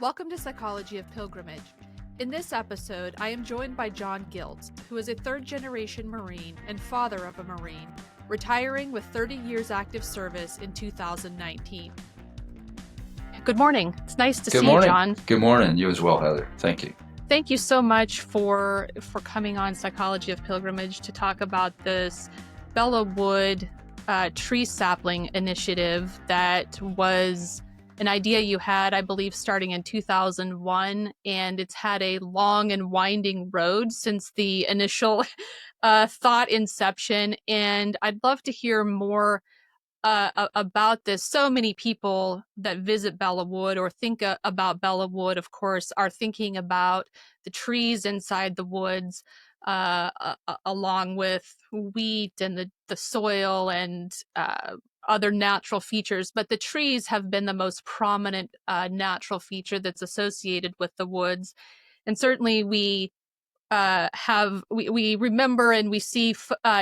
Welcome to Psychology of Pilgrimage. In this episode, I am joined by John Giltz, who is a third-generation Marine and father of a Marine, retiring with 30 years active service in 2019. Good morning. It's nice to Good see morning. you, John. Good morning. You as well, Heather. Thank you. Thank you so much for coming on Psychology of Pilgrimage to talk about this Belleau Wood tree sapling initiative that was an idea you had, I believe, starting in 2001, and it's had a long and winding road since the initial thought inception. And I'd love to hear more about this. So many people that visit Belleau Wood or think about Belleau Wood, of course, are thinking about the trees inside the woods, along with wheat and the soil and other natural features. But the trees have been the most prominent natural feature that's associated with the woods. And certainly we remember and we see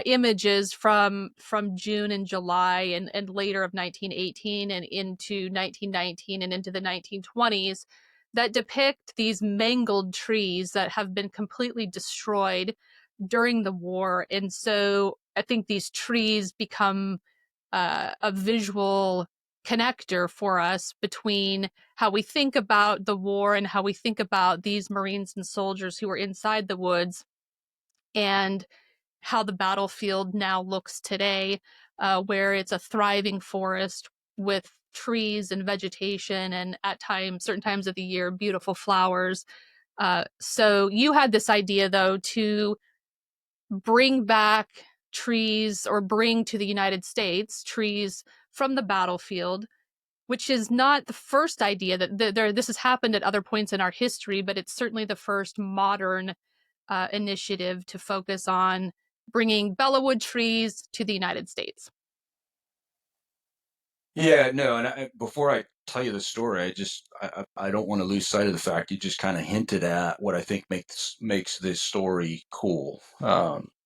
images from June and July and later of 1918 and into 1919 and into the 1920s that depict these mangled trees that have been completely destroyed during the war. And so I think these trees become a visual connector for us between how we think about the war and how we think about these Marines and soldiers who are inside the woods and how the battlefield now looks today, where it's a thriving forest with trees and vegetation and at times, certain times of the year, beautiful flowers. So you had this idea, though, to bring back trees or bring to the United States trees from the battlefield, which is not the first idea this has happened at other points in our history, but it's certainly the first modern initiative to focus on bringing Belleau Wood trees to the United States. Yeah, no, and before I tell you the story, I don't want to lose sight of the fact you just kind of hinted at what I think makes this story cool.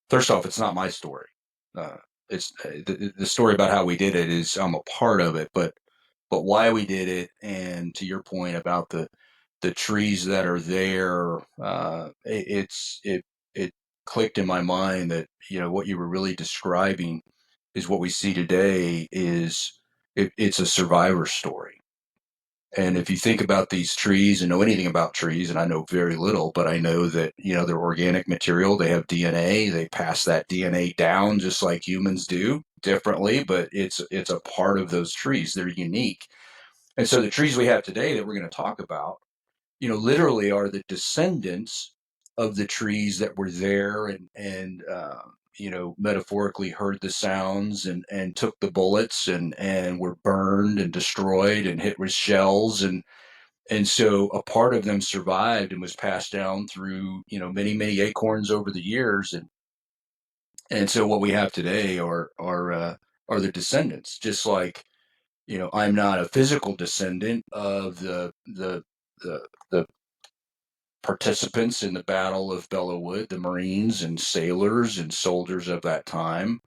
First off, it's not my story. Uh, it's the story about how we did it is I'm a part of it, but why we did it, and to your point about the trees that are there, it clicked in my mind that what you were really describing is what we see today is it's a survivor story. And if you think about these trees and know anything about trees, and I know very little, but I know that they're organic material. They have DNA. They pass that DNA down just like humans do, differently, but it's a part of those trees. They're unique. And so the trees we have today that we're going to talk about, literally are the descendants of the trees that were there and metaphorically heard the sounds and took the bullets and were burned and destroyed and hit with shells. And so a part of them survived and was passed down through, many, many acorns over the years. And so what we have today are the descendants, just like, I'm not a physical descendant of the participants in the Battle of Belleau Wood, the Marines and sailors and soldiers of that time,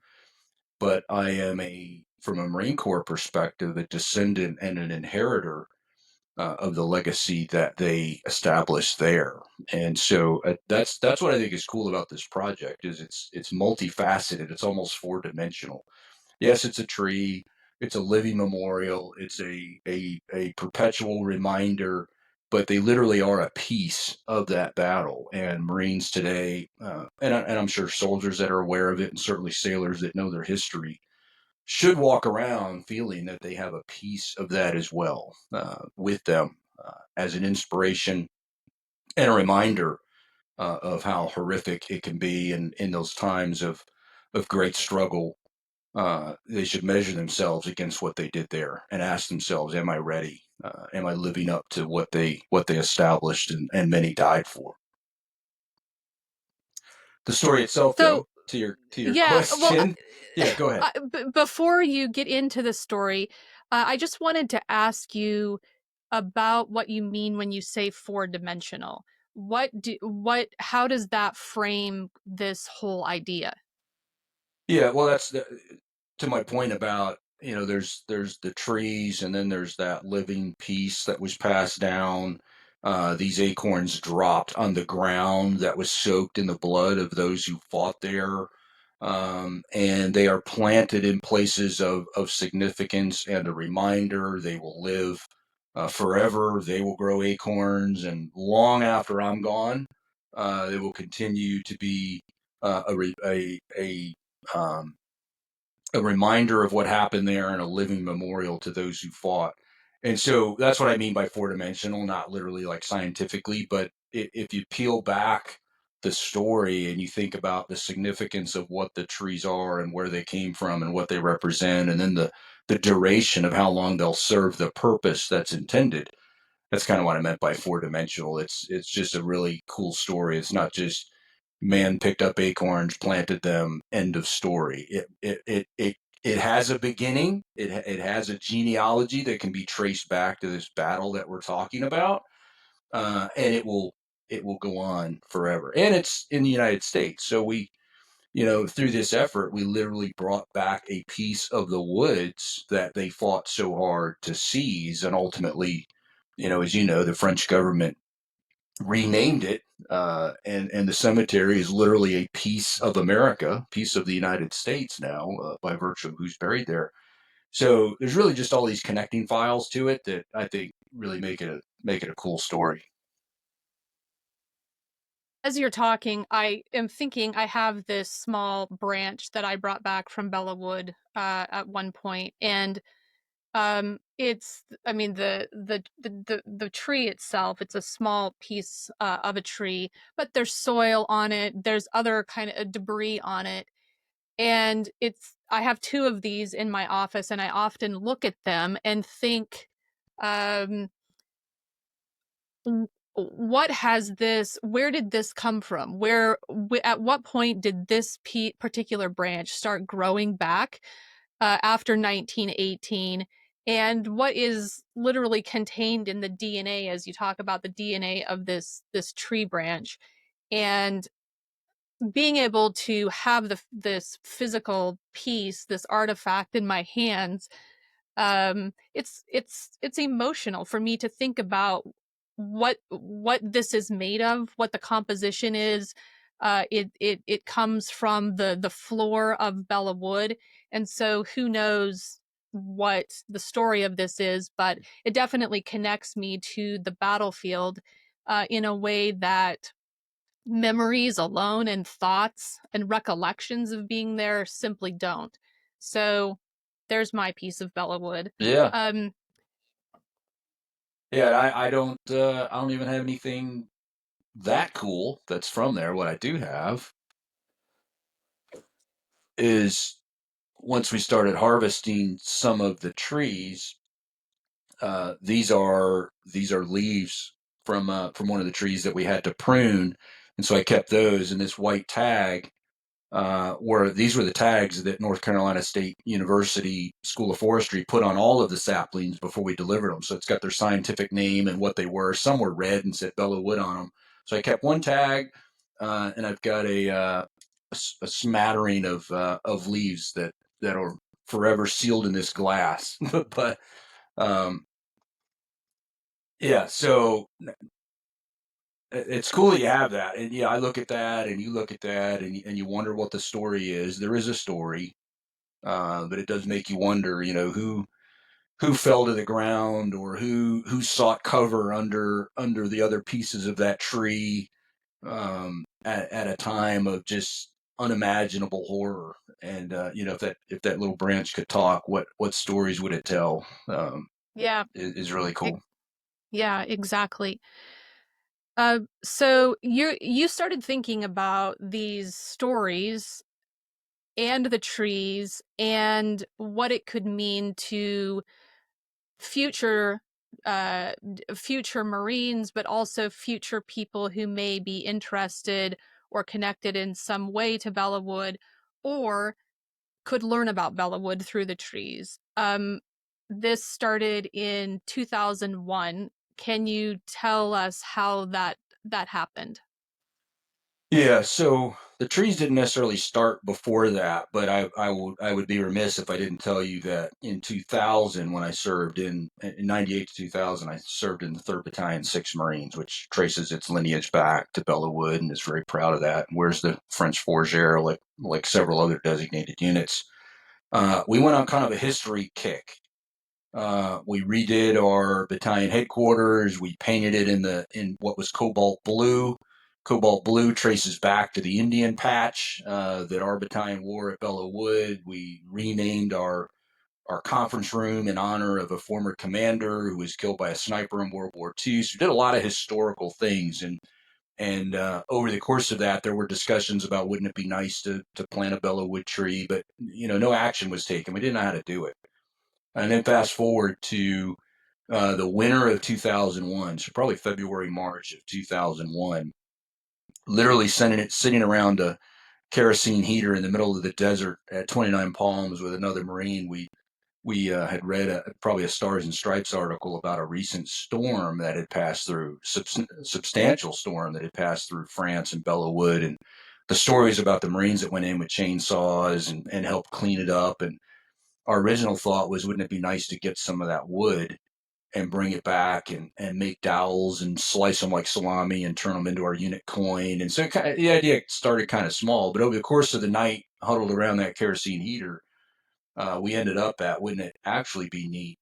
but I am from a Marine Corps perspective, a descendant and an inheritor of the legacy that they established there. And so that's what I think is cool about this project is it's multifaceted. It's almost four-dimensional. Yes, it's a tree. It's a living memorial. It's a perpetual reminder, but they literally are a piece of that battle. And Marines today, and I'm sure soldiers that are aware of it, and certainly sailors that know their history, should walk around feeling that they have a piece of that as well with them as an inspiration and a reminder of how horrific it can be. And in those times of great struggle, they should measure themselves against what they did there and ask themselves, am I ready? Am I living up to what they established and many died for? The story itself, So, though, to your yeah, well, question. Yeah, go ahead. before you get into the story, I just wanted to ask you about what you mean when you say four-dimensional. How does that frame this whole idea? Yeah, well, that's to my point about there's the trees and then there's that living piece that was passed down. these acorns dropped on the ground that was soaked in the blood of those who fought there. And they are planted in places of significance and a reminder. They will live forever. They will grow acorns, and long after I'm gone, they will continue to be um, a reminder of what happened there and a living memorial to those who fought. And so that's what I mean by four dimensional, not literally like scientifically, but if you peel back the story and you think about the significance of what the trees are and where they came from and what they represent, and then the duration of how long they'll serve the purpose that's intended. That's kind of what I meant by four dimensional. It's just a really cool story. It's not just man picked up acorns, planted them, end of story. It has a beginning. It has a genealogy that can be traced back to this battle that we're talking about, and it will go on forever. And it's in the United States, so we, through this effort, we literally brought back a piece of the woods that they fought so hard to seize, and ultimately, as you know, the French government renamed it, and the cemetery is literally a piece of America, piece of the United States now, by virtue of who's buried there. So there's really just all these connecting files to it that I think really make it a cool story. As you're talking, I am thinking I have this small branch that I brought back from Belleau Wood at one point, and it's, I mean, the tree itself, it's a small piece of a tree, but there's soil on it, there's other kind of debris on it, and I have two of these in my office, and I often look at them and think, um, what has this, where did this come from? At what point did this particular branch start growing back after 1918? And what is literally contained in the DNA, as you talk about the DNA of this tree branch? And being able to have this physical piece, this artifact in my hands, it's emotional for me to think about what this is made of, what the composition is. It comes from the floor of Belleau Wood, and so who knows what the story of this is, but it definitely connects me to the battlefield in a way that memories alone and thoughts and recollections of being there simply don't. So there's my piece of Belleau Wood. Yeah, Um, yeah. I don't even have anything that cool that's from there. What I do have is, once we started harvesting some of the trees, these are leaves from one of the trees that we had to prune, and so I kept those in this white tag. Where these were the tags that North Carolina State University School of Forestry put on all of the saplings before we delivered them. So it's got their scientific name and what they were. Some were red and said Belleau Wood on them. So I kept one tag, and I've got a smattering of leaves that are forever sealed in this glass. But um, yeah, so it's cool that you have that. And yeah, I look at that, and you look at that, and you wonder what the story is. There is a story, but it does make you wonder, who fell to the ground, or who sought cover under the other pieces of that tree, at a time of just unimaginable horror. And if that little branch could talk, what stories would it tell? yeah, Is really e- cool. yeah, exactly. So you started thinking about these stories and the trees and what it could mean to future future Marines, but also future people who may be interested or connected in some way to Belleau Wood, or could learn about Belleau Wood through the trees. This started in 2001. Can you tell us how that happened? Yeah, so the trees didn't necessarily start before that, but I would be remiss if I didn't tell you that in 2000, when I served in 98 to 2000, I served in the 3rd Battalion, 6th Marines, which traces its lineage back to Belleau Wood and is very proud of that. And wears the French Fourragère like several other designated units. We went on kind of a history kick. We redid our battalion headquarters. We painted it in what was cobalt blue. Cobalt blue traces back to the Indian patch that our battalion wore at Belleau Wood. We renamed our conference room in honor of a former commander who was killed by a sniper in World War II. So we did a lot of historical things, and over the course of that, there were discussions about wouldn't it be nice to plant a Belleau Wood tree, but no action was taken. We didn't know how to do it. And then fast forward to the winter of 2001, so probably February, March of 2001, literally sitting around a kerosene heater in the middle of the desert at 29 Palms with another Marine. We had read probably a Stars and Stripes article about a recent storm that had passed through, substantial storm that had passed through France and Belleau Wood. And the stories about the Marines that went in with chainsaws and helped clean it up. And our original thought was, wouldn't it be nice to get some of that wood and bring it back and make dowels and slice them like salami and turn them into our unit coin. And so the idea started kind of small, but over the course of the night, huddled around that kerosene heater, we ended up at, wouldn't it actually be neat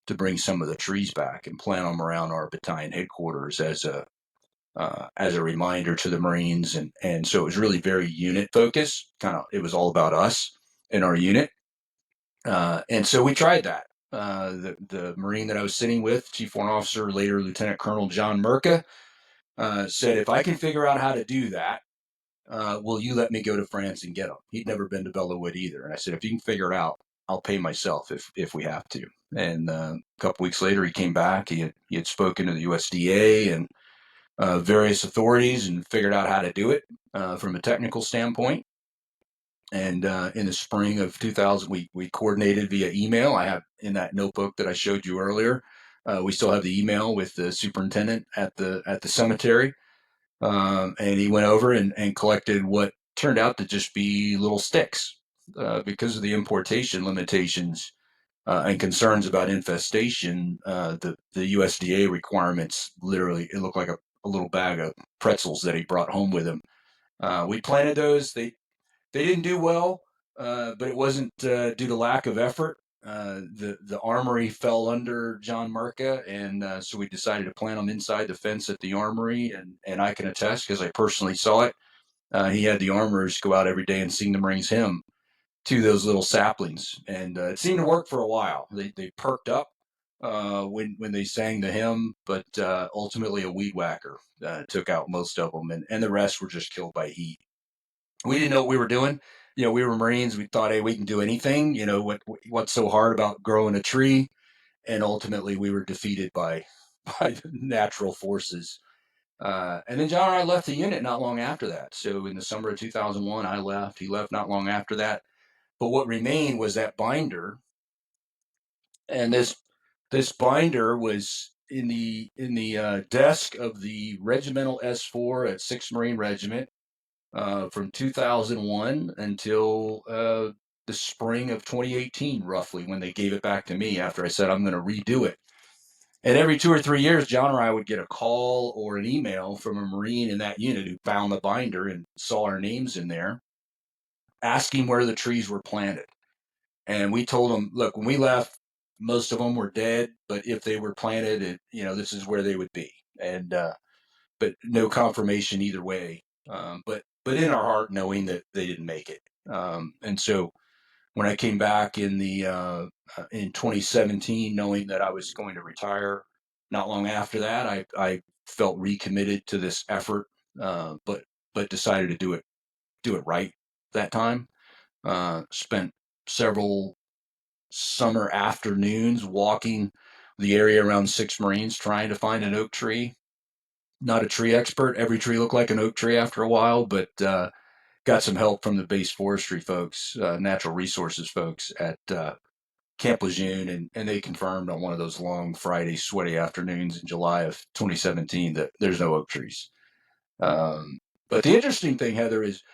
to bring some of the trees back and plant them around our battalion headquarters as a reminder to the Marines. And so it was really very unit focused. It was all about us and our unit. And so we tried that. The Marine that I was sitting with, Chief Warrant Officer, later Lieutenant Colonel John Merca, said, if I can figure out how to do that, will you let me go to France and get them? He'd never been to Belleau Wood either. And I said, if you can figure it out, I'll pay myself if we have to. And a couple weeks later, he came back. He had spoken to the USDA and various authorities and figured out how to do it from a technical standpoint. And in the spring of 2000, we coordinated via email. I have in that notebook that I showed you earlier. We still have the email with the superintendent at the cemetery, and he went over and collected what turned out to just be little sticks because of the importation limitations and concerns about infestation. The USDA requirements, literally, it looked like a little bag of pretzels that he brought home with him. We planted those. They didn't do well, but it wasn't due to lack of effort. The armory fell under John Merca, and so we decided to plant them inside the fence at the armory. And I can attest, because I personally saw it, he had the armorers go out every day and sing the Marines hymn to those little saplings. And it seemed to work for a while. They perked up when they sang the hymn, but ultimately a weed whacker took out most of them, and the rest were just killed by heat. We didn't know what we were doing. We were Marines. We thought, hey, we can do anything. What's so hard about growing a tree? And ultimately, we were defeated by by natural forces. And then John and I left the unit not long after that. So in the summer of 2001, I left. He left not long after that. But what remained was that binder, and this binder was in the desk of the regimental S4 at 6th Marine Regiment from 2001 until the spring of 2018, roughly, when they gave it back to me after I said I'm going to redo it. And every 2 or 3 years, John or I would get a call or an email from a Marine in that unit who found the binder and saw our names in there, asking where the trees were planted. And we told them, look, when we left, most of them were dead, but if they were planted, this is where they would be. And but no confirmation either way. But in our heart, knowing that they didn't make it. And so when I came back in 2017, knowing that I was going to retire, not long after that, I felt recommitted to this effort, but decided to do it right that time. Spent several summer afternoons walking the area around 6 Marines trying to find an oak tree. Not a tree expert. Every tree looked like an oak tree after a while, but got some help from the base forestry folks, natural resources folks at Camp Lejeune, and they confirmed on one of those long Friday sweaty afternoons in July of 2017 that there's no oak trees. But the interesting thing, Heather, is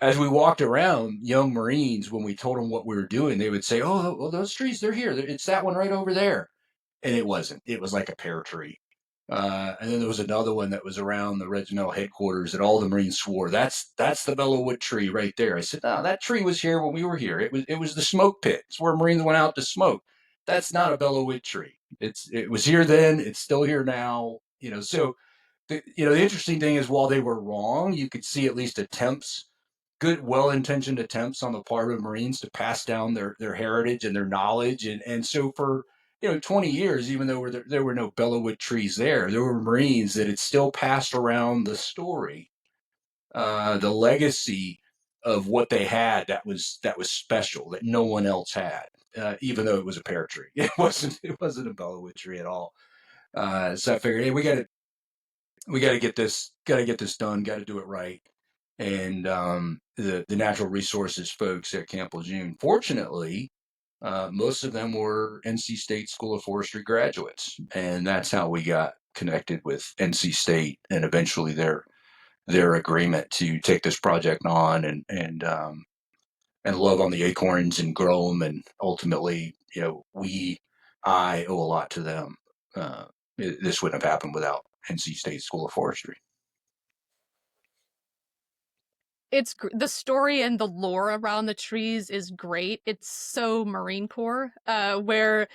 as we walked around, young Marines, when we told them what we were doing, they would say, "Oh, well, those trees, they're here. It's that one right over there." And it wasn't. It was like a pear tree. And then there was another one that was around the regimental headquarters that all the Marines swore, that's the Belleau Wood tree right there. I said, no, that tree was here when we were here. It was the smoke pit. It's where Marines went out to smoke. That's not a Belleau Wood tree. It was here then. It's still here now. So the interesting thing is, while they were wrong, you could see at least attempts, good, well-intentioned attempts on the part of Marines to pass down their heritage and their knowledge, and so for 20 years, even though there were no Bellewood trees there were Marines that had still passed around the story, the legacy of what they had that was special that no one else had, even though it was a pear tree. It wasn't a Bellewood tree at all. So I figured, hey, we got to get this done, got to do it right. And the natural resources folks at Camp Lejeune, fortunately, most of them were NC State School of Forestry graduates, and that's how we got connected with NC State, and eventually their agreement to take this project on and love on the acorns and grow them, and ultimately, I owe a lot to them. This wouldn't have happened without NC State School of Forestry. The story and the lore around the trees is great. It's so Marine Corps, where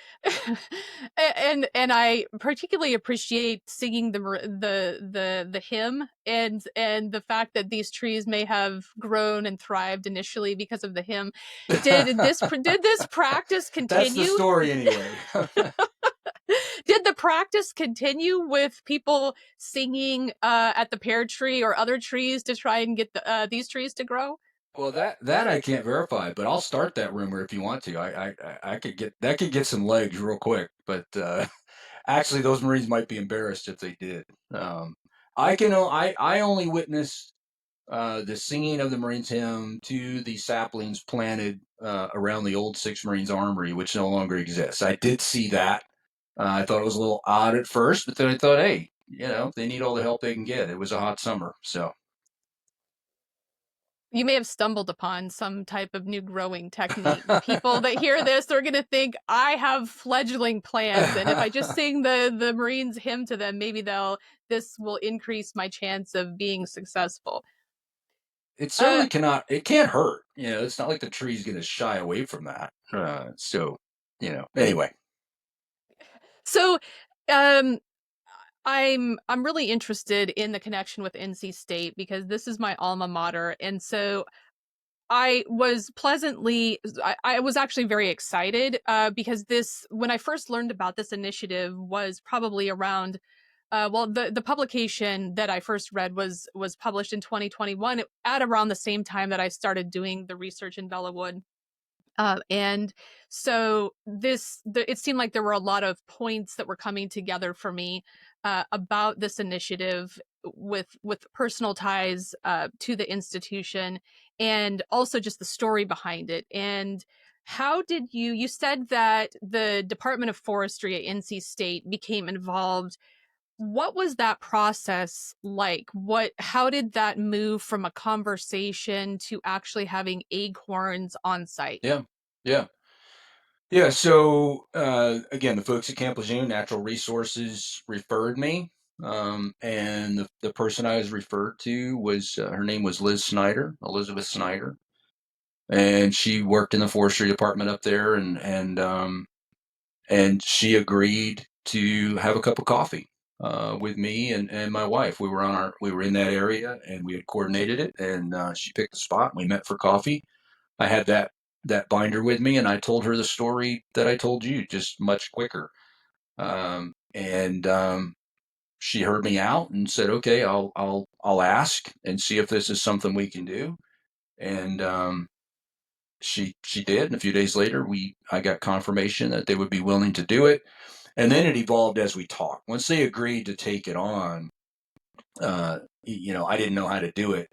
and I particularly appreciate singing the hymn, and the fact that these trees may have grown and thrived initially because of the hymn. Did this practice That's the continue? story anyway. Did the practice continue with people singing at the pear tree or other trees to try and get these trees to grow? Well, that I can't verify, but I'll start that rumor if you want to. I could get some legs real quick, but actually, those Marines might be embarrassed if they did. Um, I only witnessed the singing of the Marines hymn to the saplings planted around the old Six Marines Armory, which no longer exists. I did see that. I thought it was a little odd at first, but then I thought, hey, they need all the help they can get. It was a hot summer, so. You may have stumbled upon some type of new growing technique. People that hear this, they're going to think, I have fledgling plants, and if I just sing the Marines hymn to them, maybe this will increase my chance of being successful. It Uh, certainly cannot. It can't hurt. It's not like the tree's going to shy away from that. So, Anyway, so, um, I'm really interested in the connection with NC State because this is my alma mater, and so I was actually very excited because when I first learned about this initiative was probably around, well, the publication that I first read was published in 2021 at around the same time that I started doing the research in Belleau Wood. And so it seemed like there were a lot of points that were coming together for me about this initiative with personal ties to the institution, and also just the story behind it. And how did you said that the Department of Forestry at NC State became involved? What was that process like? How did that move from a conversation to actually having acorns on site? yeah, yeah, yeah. So again, the folks at Camp Lejeune Natural Resources referred me, and the person I was referred to was her name was Elizabeth Snyder, and she worked in the forestry department up there, and she agreed to have a cup of coffee with me and my wife. We were in that area, and we had coordinated it, and she picked a spot, and we met for coffee. I had that binder with me, and I told her the story that I told you, just much quicker. And she heard me out and said, "Okay, I'll ask and see if this is something we can do." And she did. And a few days later, I got confirmation that they would be willing to do it. And then it evolved as we talked. Once they agreed to take it on, I didn't know how to do it.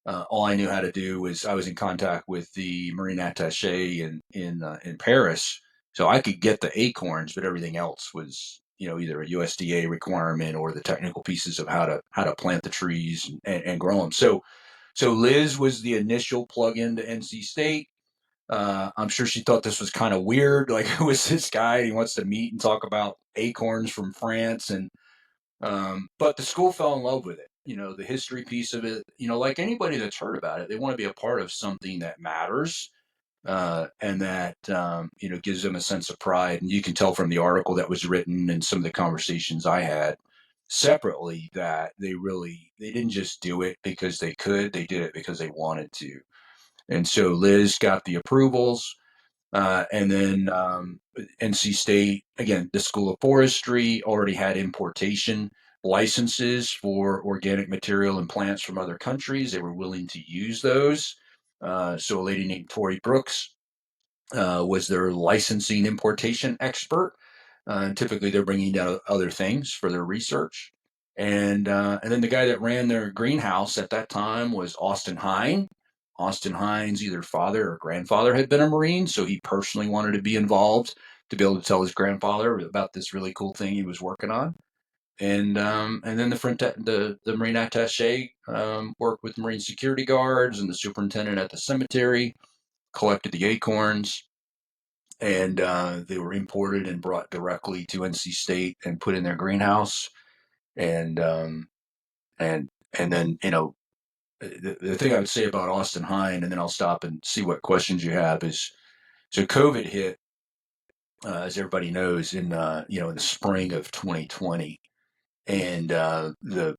All I knew how to do was I was in contact with the Marine Attaché in Paris, so I could get the acorns, but everything else was either a USDA requirement or the technical pieces of how to plant the trees and grow them. So So Liz was the initial plug-in to NC State. I'm sure she thought this was kind of weird. Like, who is this guy? He wants to meet and talk about acorns from France, and but the school fell in love with it. You know, the history piece of it. You know, like anybody that's heard about it, they want to be a part of something that matters, and that you know, gives them a sense of pride. And you can tell from the article that was written and some of the conversations I had separately that they didn't just do it because they could. They did it because they wanted to. And so Liz got the approvals. And then NC State, again, the School of Forestry already had importation licenses for organic material and plants from other countries. They were willing to use those. So a lady named Tori Brooks was their licensing importation expert. And typically, they're bringing down other things for their research. And then the guy that ran their greenhouse at that time was Austin Hine. Austin Hine's either father or grandfather had been a Marine, so he personally wanted to be involved to be able to tell his grandfather about this really cool thing he was working on. And then the Marine attaché worked with Marine security guards and the superintendent at the cemetery, collected the acorns, and they were imported and brought directly to NC State and put in their greenhouse. And and and then, you know, the thing I would say about Austin Hine, and then I'll stop and see what questions you have, is so COVID hit, as everybody knows, in you know, in the spring of 2020, and the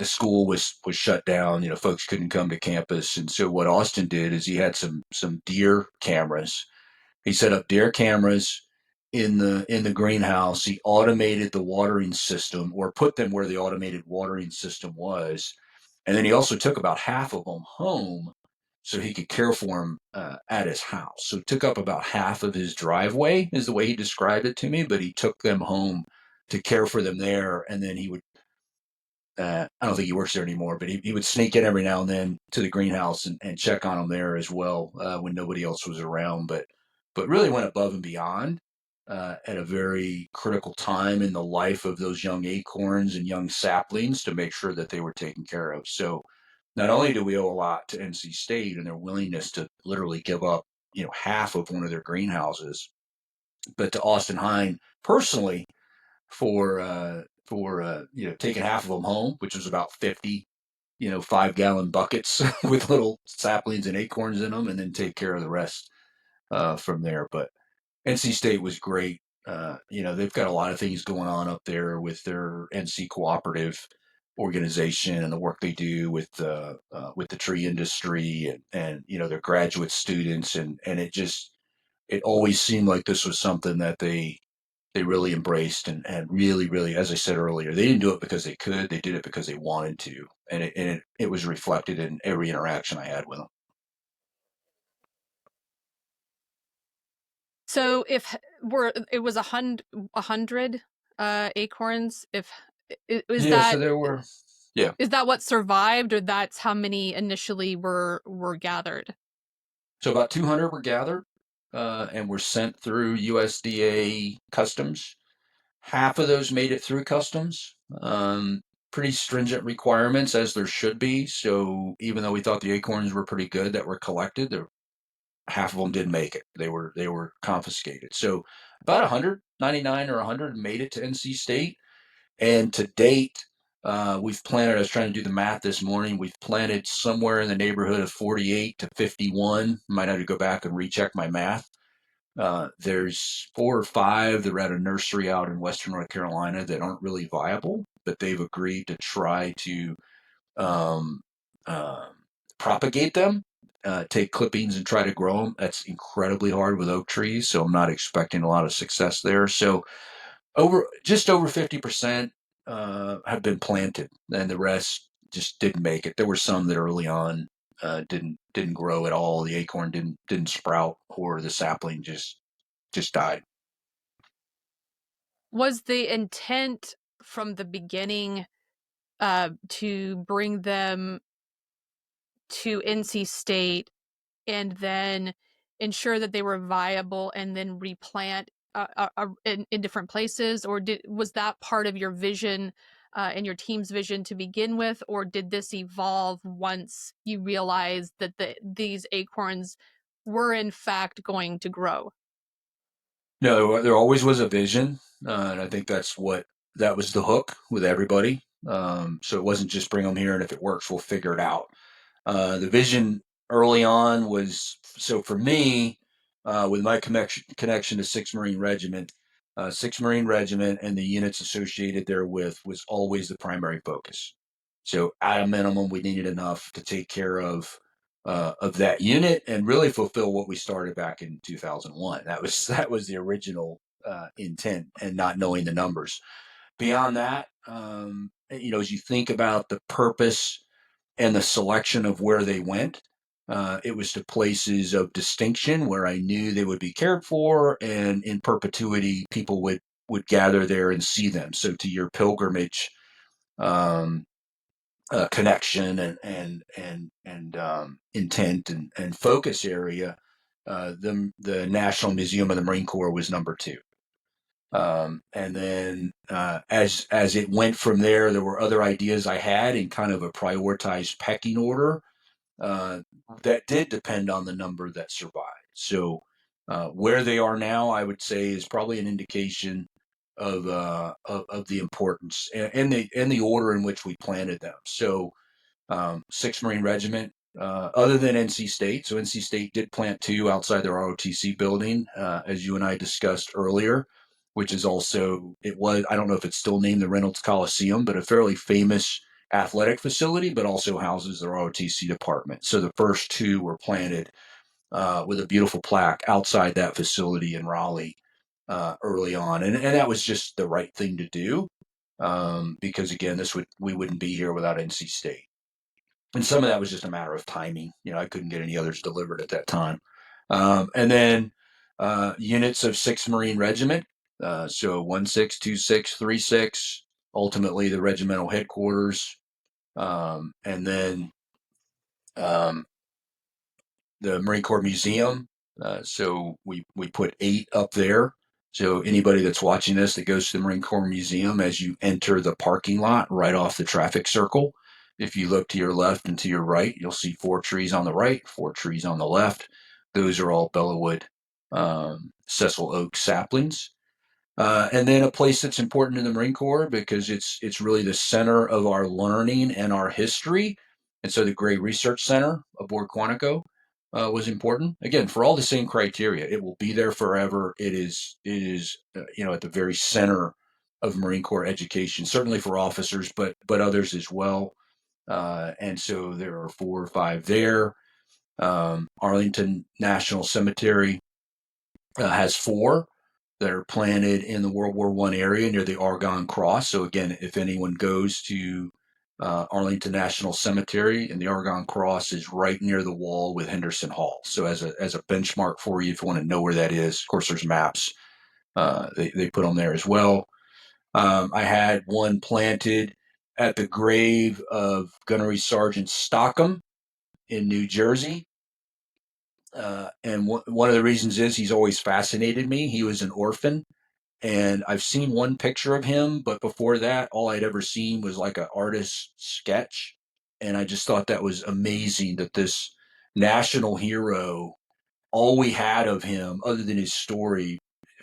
school was shut down. You know, folks couldn't come to campus, and so what Austin did is he had some deer cameras. He set up deer cameras in the greenhouse. He automated the watering system, or put them where the automated watering system was, and then he also took about half of them home so he could care for them at his house. So it took up about half of his driveway, is the way he described it to me. But he took them home to care for them there, and then he would I don't think he works there anymore, but he would sneak in every now and then to the greenhouse and check on them there as well when nobody else was around. But really went above and beyond at a very critical time in the life of those young acorns and young saplings to make sure that they were taken care of. So not only do we owe a lot to NC State and their willingness to literally give up, you know, half of one of their greenhouses, but to Austin Hine personally for you know, taking half of them home, which was about 50, you know, 5 gallon buckets with little saplings and acorns in them, and then take care of the rest from there. But NC State was great. You know, they've got a lot of things going on up there with their NC cooperative organization and the work they do with the tree industry, and you know, their graduate students, and it always seemed like this was something that they really embraced, and really, really, as I said earlier, they didn't do it because they could. They did it because they wanted to, and it was reflected in every interaction I had with them. So if it was 100 acorns, if is Yeah, so that there were, yeah, is that what survived, or that's how many initially were gathered? so about 200 were gathered and were sent through USDA customs. Half of those made it through customs. Pretty stringent requirements, as there should be. So even though we thought the acorns were pretty good that were collected, there half of them didn't make it. They were confiscated. So about 199 or 100 made it to NC State, and to date, we've planted. I was trying to do the math this morning. We've planted somewhere in the neighborhood of 48 to 51. Might have to go back and recheck my math. There's 4 or 5 that are at a nursery out in Western North Carolina that aren't really viable, but they've agreed to try to um, uh, propagate them, take clippings and try to grow them. That's incredibly hard with oak trees, so I'm not expecting a lot of success there. So just over 50% have been planted, and the rest just didn't make it. There were some that early on didn't grow at all. The acorn didn't sprout, or the sapling just died. Was the intent from the beginning to bring them to NC State and then ensure that they were viable and then replant in different places, or was that part of your vision and your team's vision to begin with, or did this evolve once you realized that these acorns were in fact going to grow? No, there always was a vision, and I think that was the hook with everybody. So it wasn't just bring them here, and if it works, we'll figure it out. The vision early on was so for me, with my connection to Sixth Marine Regiment, Sixth Marine Regiment and the units associated therewith was always the primary focus. So at a minimum, we needed enough to take care of that unit and really fulfill what we started back in 2001. That was the original intent, and not knowing the numbers. Beyond that, as you think about the purpose and the selection of where they went, it was to places of distinction where I knew they would be cared for, and in perpetuity, people would gather there and see them. So to your pilgrimage um, connection and intent and focus area, the National Museum of the Marine Corps was number two. And then as it went from there were other ideas I had in kind of a prioritized pecking order uh, that did depend on the number that survived. So where they are now, I would say, is probably an indication of the importance and the order in which we planted them. So Sixth Marine Regiment, other than NC State. So NC State did plant two outside their ROTC building, as you and I discussed earlier, which is also, I don't know if it's still named the Reynolds Coliseum, but a fairly famous athletic facility, but also houses their ROTC department. So the first two were planted with a beautiful plaque outside that facility in Raleigh early on. And that was just the right thing to do. Because again, we wouldn't be here without NC State. And some of that was just a matter of timing. I couldn't get any others delivered at that time. And then units of Sixth Marine Regiment, so 16, 26, 36, ultimately the regimental headquarters, and then um, the Marine Corps Museum. So we put 8 up there. So anybody that's watching this that goes to the Marine Corps Museum, as you enter the parking lot right off the traffic circle, if you look to your left and to your right, you'll see 4 trees on the right, 4 trees on the left. Those are all Belleau Wood sessile oak saplings. And then a place that's important in the Marine Corps because it's really the center of our learning and our history. And so the Gray Research Center aboard Quantico was important. Again, for all the same criteria, it will be there forever. It is at the very center of Marine Corps education, certainly for officers, but others as well. And so there are 4 or 5 there. Arlington National Cemetery has 4 that are planted in the World War I area near the Argonne Cross. So again, if anyone goes to Arlington National Cemetery, and the Argonne Cross is right near the wall with Henderson Hall. So as a benchmark for you, if you want to know where that is, of course there's maps. They put them there as well. I had one planted at the grave of Gunnery Sergeant Stockham in New Jersey. And one of the reasons is he's always fascinated me. He was an orphan, and I've seen one picture of him, but before that, all I'd ever seen was like an artist's sketch. And I just thought that was amazing that this national hero, all we had of him, other than his story,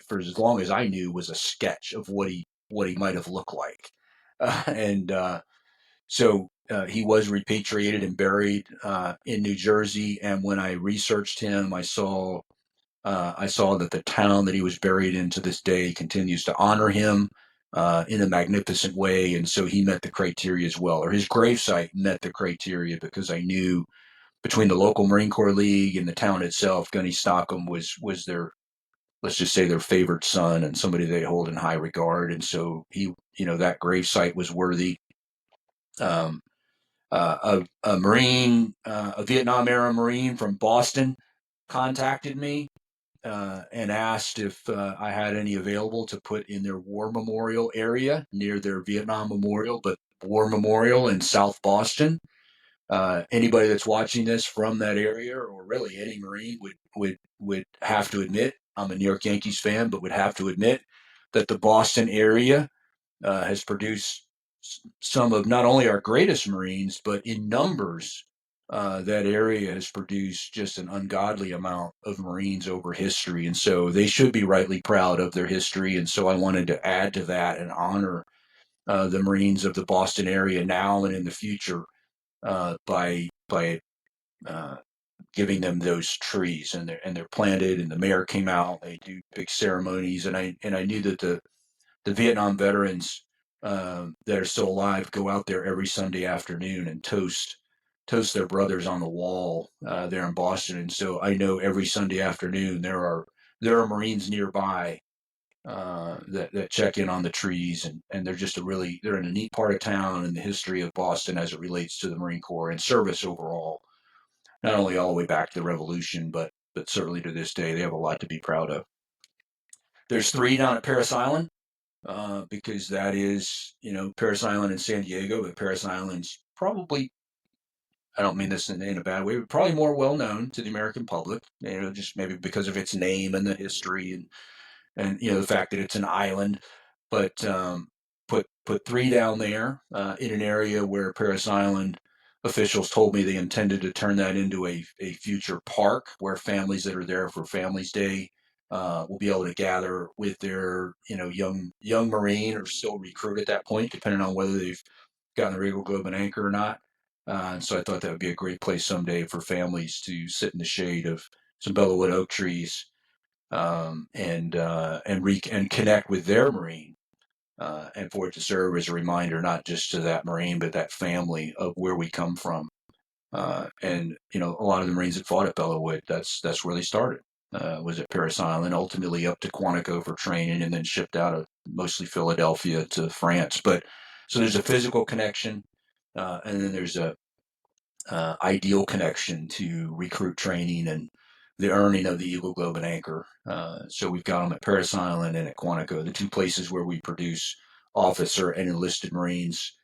for as long as I knew, was a sketch of what he might have looked like. And so he was repatriated and buried in New Jersey. And when I researched him, I saw that the town that he was buried in to this day continues to honor him in a magnificent way. And so he met the criteria as well, or his gravesite met the criteria, because I knew between the local Marine Corps League and the town itself, Gunny Stockham was their, let's just say, their favorite son and somebody they hold in high regard. And so that gravesite was worthy. Um, a Marine, a Vietnam era Marine from Boston contacted me and asked if I had any available to put in their war memorial area near their Vietnam memorial, but war memorial in South Boston. Anybody that's watching this from that area, or really any Marine, would have to admit, I'm a New York Yankees fan, but would have to admit that the Boston area has produced some of not only our greatest Marines, but in numbers, that area has produced just an ungodly amount of Marines over history. And so they should be rightly proud of their history. And so I wanted to add to that and honor the Marines of the Boston area now and in the future by uh, giving them those trees, and they're planted, and the mayor came out. They do big ceremonies, and I knew that the Vietnam veterans that are still alive go out there every Sunday afternoon and toast their brothers on the wall there in Boston. And so I know every Sunday afternoon there are Marines nearby that check in on the trees, and they're in a neat part of town in the history of Boston as it relates to the Marine Corps and service overall. Not only all the way back to the Revolution, but certainly to this day, they have a lot to be proud of. There's three down at Parris Island, because that is, Parris Island and San Diego, but Parris Island's probably, I don't mean this in a bad way, but probably more well known to the American public, just maybe because of its name and the history and the fact that it's an island. But put three down there in an area where Parris Island officials told me they intended to turn that into a future park where families that are there for Families Day will be able to gather with their young Marine or still recruit at that point, depending on whether they've gotten the Regal Globe and Anchor or not. So I thought that would be a great place someday for families to sit in the shade of some Belleau Wood oak trees, and connect with their Marine, and for it to serve as a reminder, not just to that Marine, but that family of where we come from. And a lot of the Marines that fought at Belleau Wood, that's where they started. Was at Parris Island, ultimately up to Quantico for training, and then shipped out of mostly Philadelphia to France. But so there's a physical connection, and then there's a ideal connection to recruit training and the earning of the Eagle Globe and Anchor. So we've got them at Parris Island and at Quantico, the two places where we produce officer and enlisted Marines.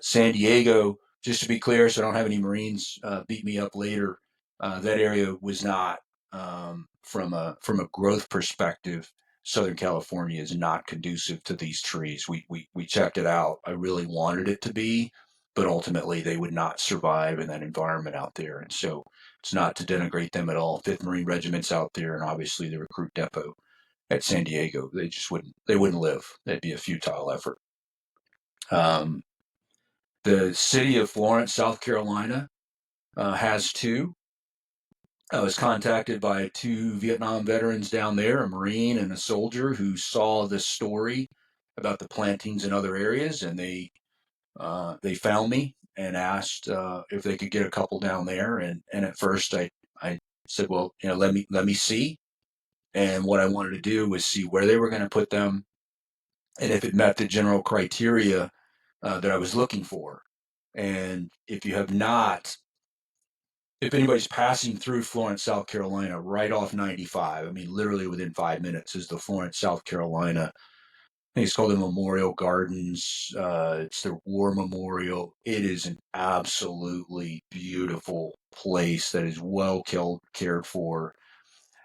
San Diego, just to be clear, so I don't have any Marines beat me up later, that area was not, from a growth perspective. Southern California is not conducive to these trees. We checked it out. I really wanted it to be, but ultimately they would not survive in that environment out there. And so it's not to denigrate them at all. 5th Marine Regiment's out there, and obviously the recruit depot at San Diego. They wouldn't live. That'd be a futile effort. Um, the city of Florence, South Carolina, has two. I was contacted by two Vietnam veterans down there, a Marine and a soldier, who saw this story about the plantings in other areas, and they found me and asked if they could get a couple down there. And at first I said, well, let me see. And what I wanted to do was see where they were going to put them, and if it met the general criteria that I was looking for. And if anybody's passing through Florence, South Carolina, right off 95, I mean, literally within 5 minutes is the Florence, South Carolina, I think it's called the Memorial Gardens. It's the War Memorial. It is an absolutely beautiful place that is well cared for.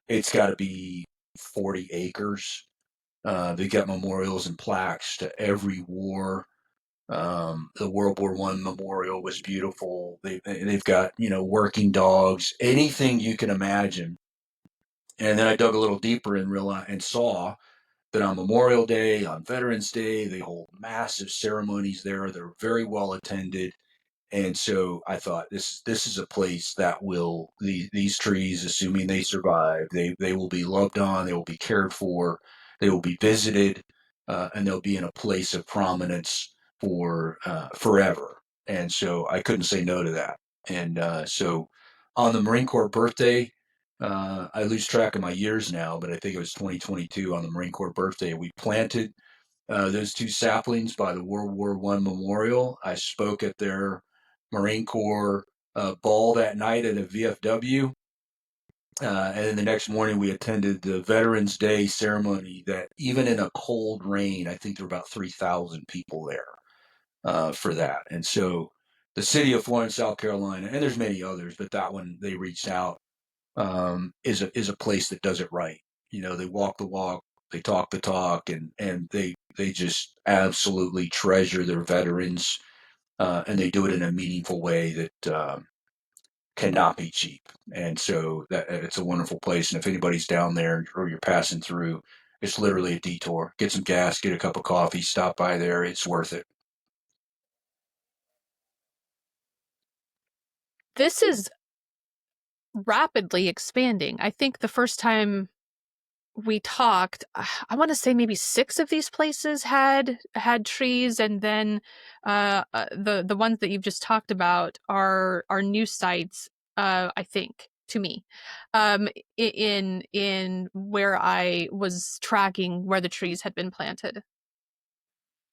It's got to be 40 acres. They've got memorials and plaques to every war. The World War I memorial was beautiful. They've got working dogs, anything you can imagine. And then I dug a little deeper and realized and saw that on Memorial Day, on Veterans Day, they hold massive ceremonies there. They're very well attended. And so I thought this is a place that these trees, assuming they survive, they will be loved on, they will be cared for, they will be visited, and they'll be in a place of prominence for forever. And so I couldn't say no to that. And so on the Marine Corps birthday, I lose track of my years now, but I think it was 2022, on the Marine Corps birthday, we planted those two saplings by the World War I memorial. I spoke at their Marine Corps ball that night at a VFW. And then the next morning, we attended the Veterans Day ceremony that, even in a cold rain, I think there were about 3,000 people there for that. And so the city of Florence, South Carolina, and there's many others, but that one, they reached out, is a place that does it right. They walk the walk, they talk the talk, and they just absolutely treasure their veterans, and they do it in a meaningful way that cannot be cheap. And so that it's a wonderful place. And if anybody's down there or you're passing through, it's literally a detour. Get some gas, get a cup of coffee, stop by there. It's worth it. This is rapidly expanding. I think the first time we talked, I want to say maybe six of these places had trees, and then the ones that you've just talked about are new sites. I think to me, in where I was tracking where the trees had been planted.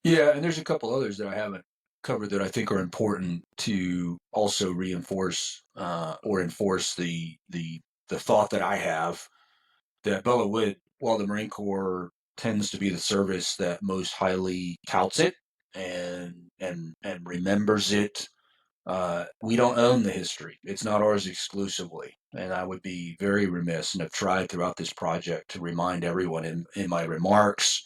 Yeah, and there's a couple others that I haven't covered that I think are important to also reinforce or enforce the thought that I have that Belleau Wood, while the Marine Corps tends to be the service that most highly touts it and remembers it, we don't own the history. It's not ours exclusively. And I would be very remiss and have tried throughout this project to remind everyone in my remarks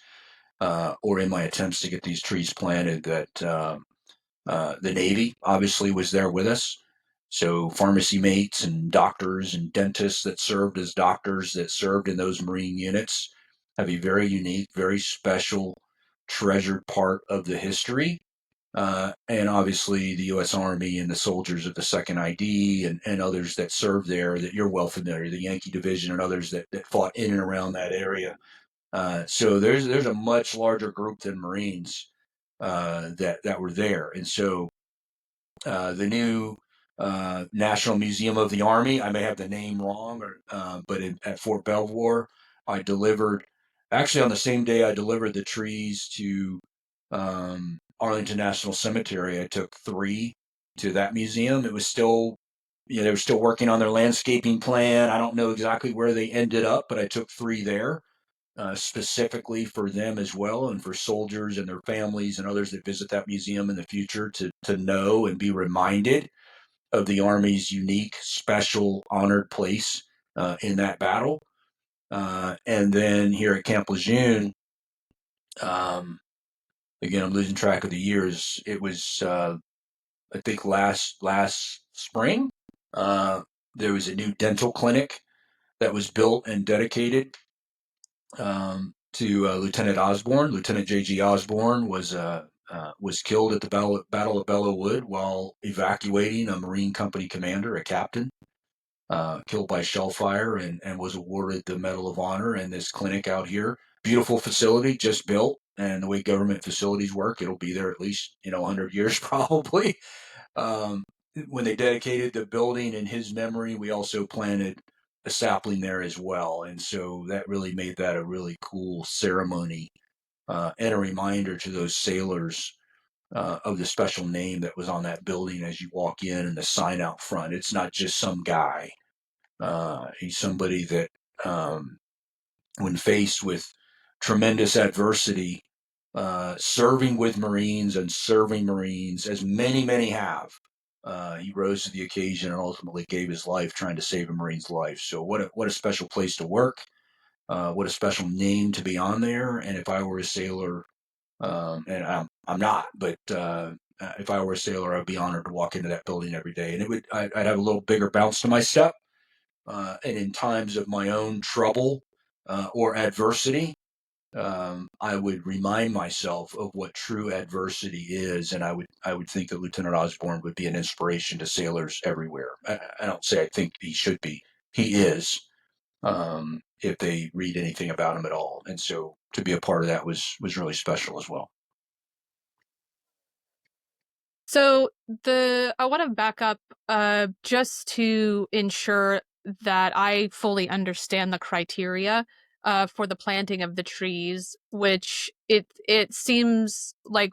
or in my attempts to get these trees planted that the Navy obviously was there with us. So pharmacy mates and doctors and dentists that served as doctors that served in those Marine units have a very unique, very special, treasured part of the history. And obviously the U.S. Army and the soldiers of the Second ID and others that served there that you're well familiar, the Yankee Division and others that fought in and around that area. So there's a much larger group than Marines that were there, and so the new National Museum of the Army. I may have the name wrong, but at Fort Belvoir, I delivered. Actually, on the same day I delivered the trees to Arlington National Cemetery, I took three to that museum. It was still, they were still working on their landscaping plan. I don't know exactly where they ended up, but I took three there specifically for them as well, and for soldiers and their families and others that visit that museum in the future to know and be reminded of the Army's unique, special, honored place in that battle. And then here at Camp Lejeune, um, again, I'm losing track of the years. It was, I think, last spring. Uh, there was a new dental clinic that was built and dedicated to Lieutenant Osborne. Lieutenant J.G. Osborne was killed at the Battle of Belleau Wood while evacuating a Marine Company commander, a captain, killed by shell fire, and was awarded the Medal of Honor. And this clinic out here, beautiful facility, just built. And the way government facilities work, it'll be there at least 100 years probably. Um, when they dedicated the building in his memory, we also planted a sapling there as well. And so that really made that a really cool ceremony and a reminder to those sailors of the special name that was on that building as you walk in and the sign out front. It's not just some guy. He's somebody that, when faced with tremendous adversity, serving with Marines and serving Marines, as many have. He rose to the occasion and ultimately gave his life trying to save a Marine's life. So what a special place to work. What a special name to be on there. And if I were a sailor, and I'm not, but if I were a sailor, I'd be honored to walk into that building every day. And I'd have a little bigger bounce to my step. And in times of my own trouble or adversity, I would remind myself of what true adversity is, and I would think that Lieutenant Osborne would be an inspiration to sailors everywhere. I don't say I think he should be; he is. If they read anything about him at all, and so to be a part of that was really special as well. So the I want to back up just to ensure that I fully understand the criteria for the planting of the trees, which it seems like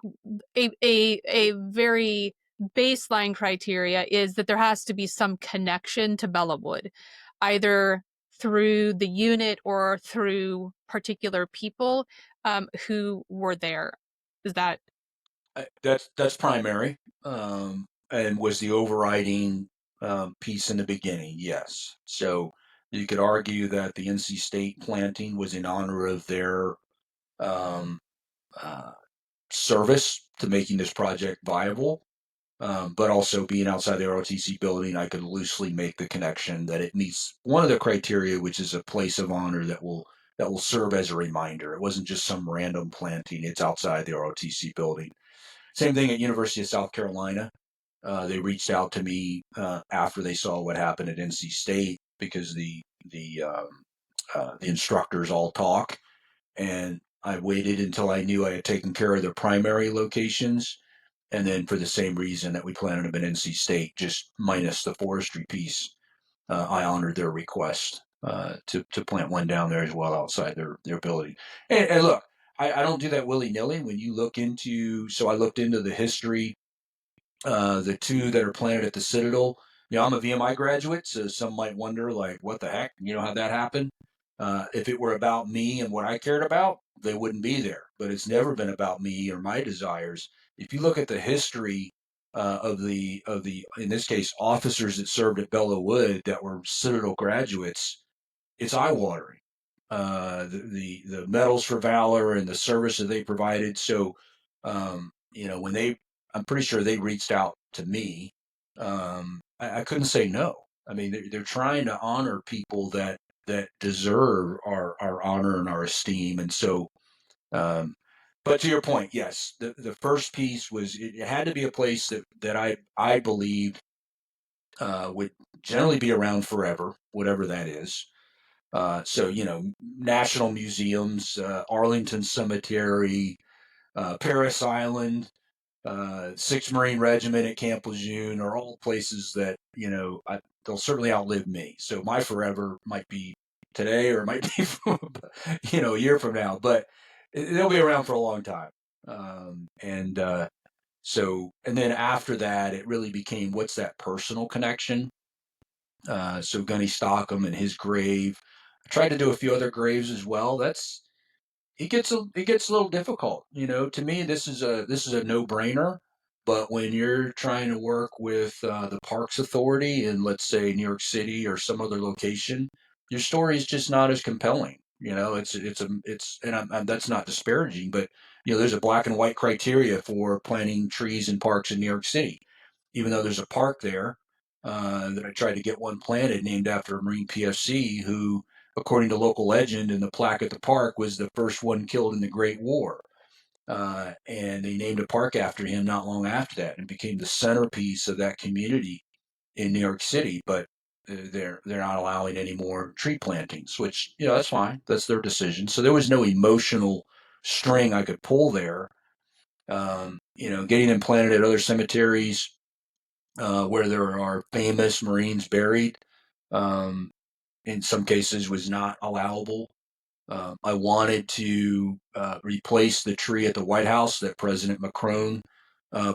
a very baseline criteria is that there has to be some connection to Belleau Wood, either through the unit or through particular people who were there. Is that That's primary, and was the overriding piece in the beginning. Yes, so you could argue that the NC State planting was in honor of their um, uh, service to making this project viable. But also being outside the ROTC building, I could loosely make the connection that it meets one of the criteria, which is a place of honor that will serve as a reminder. It wasn't just some random planting; it's outside the ROTC building. Same thing at University of South Carolina. They reached out to me after they saw what happened at NC State because the instructors all talk, and I waited until I knew I had taken care of the primary locations, and then for the same reason that we planted them in NC State, just minus the forestry piece, I honored their request to plant one down there as well outside their building. And look, I don't do that willy nilly. When you look into, so I looked into the history, the two that are planted at the Citadel. I'm a VMI graduate, so some might wonder, like, what the heck? How'd that happen? If it were about me and what I cared about, they wouldn't be there. But it's never been about me or my desires. If you look at the history of the in this case officers that served at Belleau Wood that were Citadel graduates, it's eye watering. The medals for valor and the service that they provided. So, when I'm pretty sure they reached out to me. I couldn't say no. I mean, they're trying to honor people that deserve our honor and our esteem. And so, but to your point, yes, the first piece was it had to be a place that I believed would generally be around forever, whatever that is. So, national museums, Arlington Cemetery, Paris Island, 6th Marine Regiment at Camp Lejeune are all places that, they'll certainly outlive me. So my forever might be today or it might be, a year from now, but they'll be around for a long time. And then after that, it really became what's that personal connection? So Gunny Stockham and his grave. I tried to do a few other graves as well. It gets a little difficult. To me, this is a no brainer. But when you're trying to work with the Parks Authority in, let's say, New York City or some other location, your story is just not as compelling. And that's not disparaging, but there's a black and white criteria for planting trees in parks in New York City. Even though there's a park there that I tried to get one planted named after a Marine PFC who, according to local legend and the plaque at the park, was the first one killed in the Great War. And they named a park after him not long after that and became the centerpiece of that community in New York City. But they're not allowing any more tree plantings, which, that's fine. That's their decision. So there was no emotional string I could pull there. Getting them planted at other cemeteries where there are famous Marines buried, um, in some cases was not allowable. I wanted to replace the tree at the White House that President Macron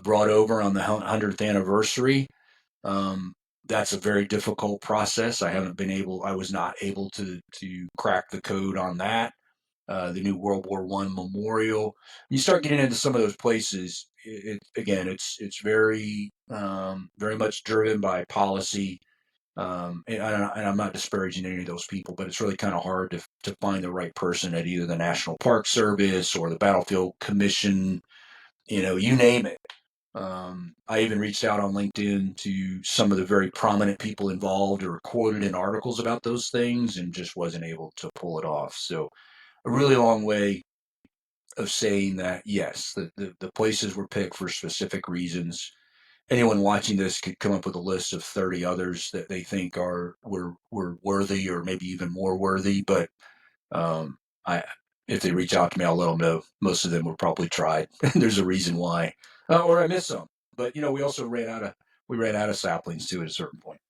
brought over on the 100th anniversary. Um, that's a very difficult process. I was not able to crack the code on that. The new World War One memorial. You start getting into some of those places. Again, it's very much driven by policy. And I'm not disparaging any of those people, but it's really kind of hard to find the right person at either the National Park Service or the Battlefield Commission, you name it. I even reached out on LinkedIn to some of the very prominent people involved or quoted in articles about those things and just wasn't able to pull it off. So a really long way of saying that, yes, the places were picked for specific reasons. Anyone watching this could come up with a list of 30 others that they think were worthy or maybe even more worthy. But um, I if they reach out to me, I'll let them know. Most of them were probably tried. There's a reason why, or I missed some. But we also ran out of saplings too at a certain point.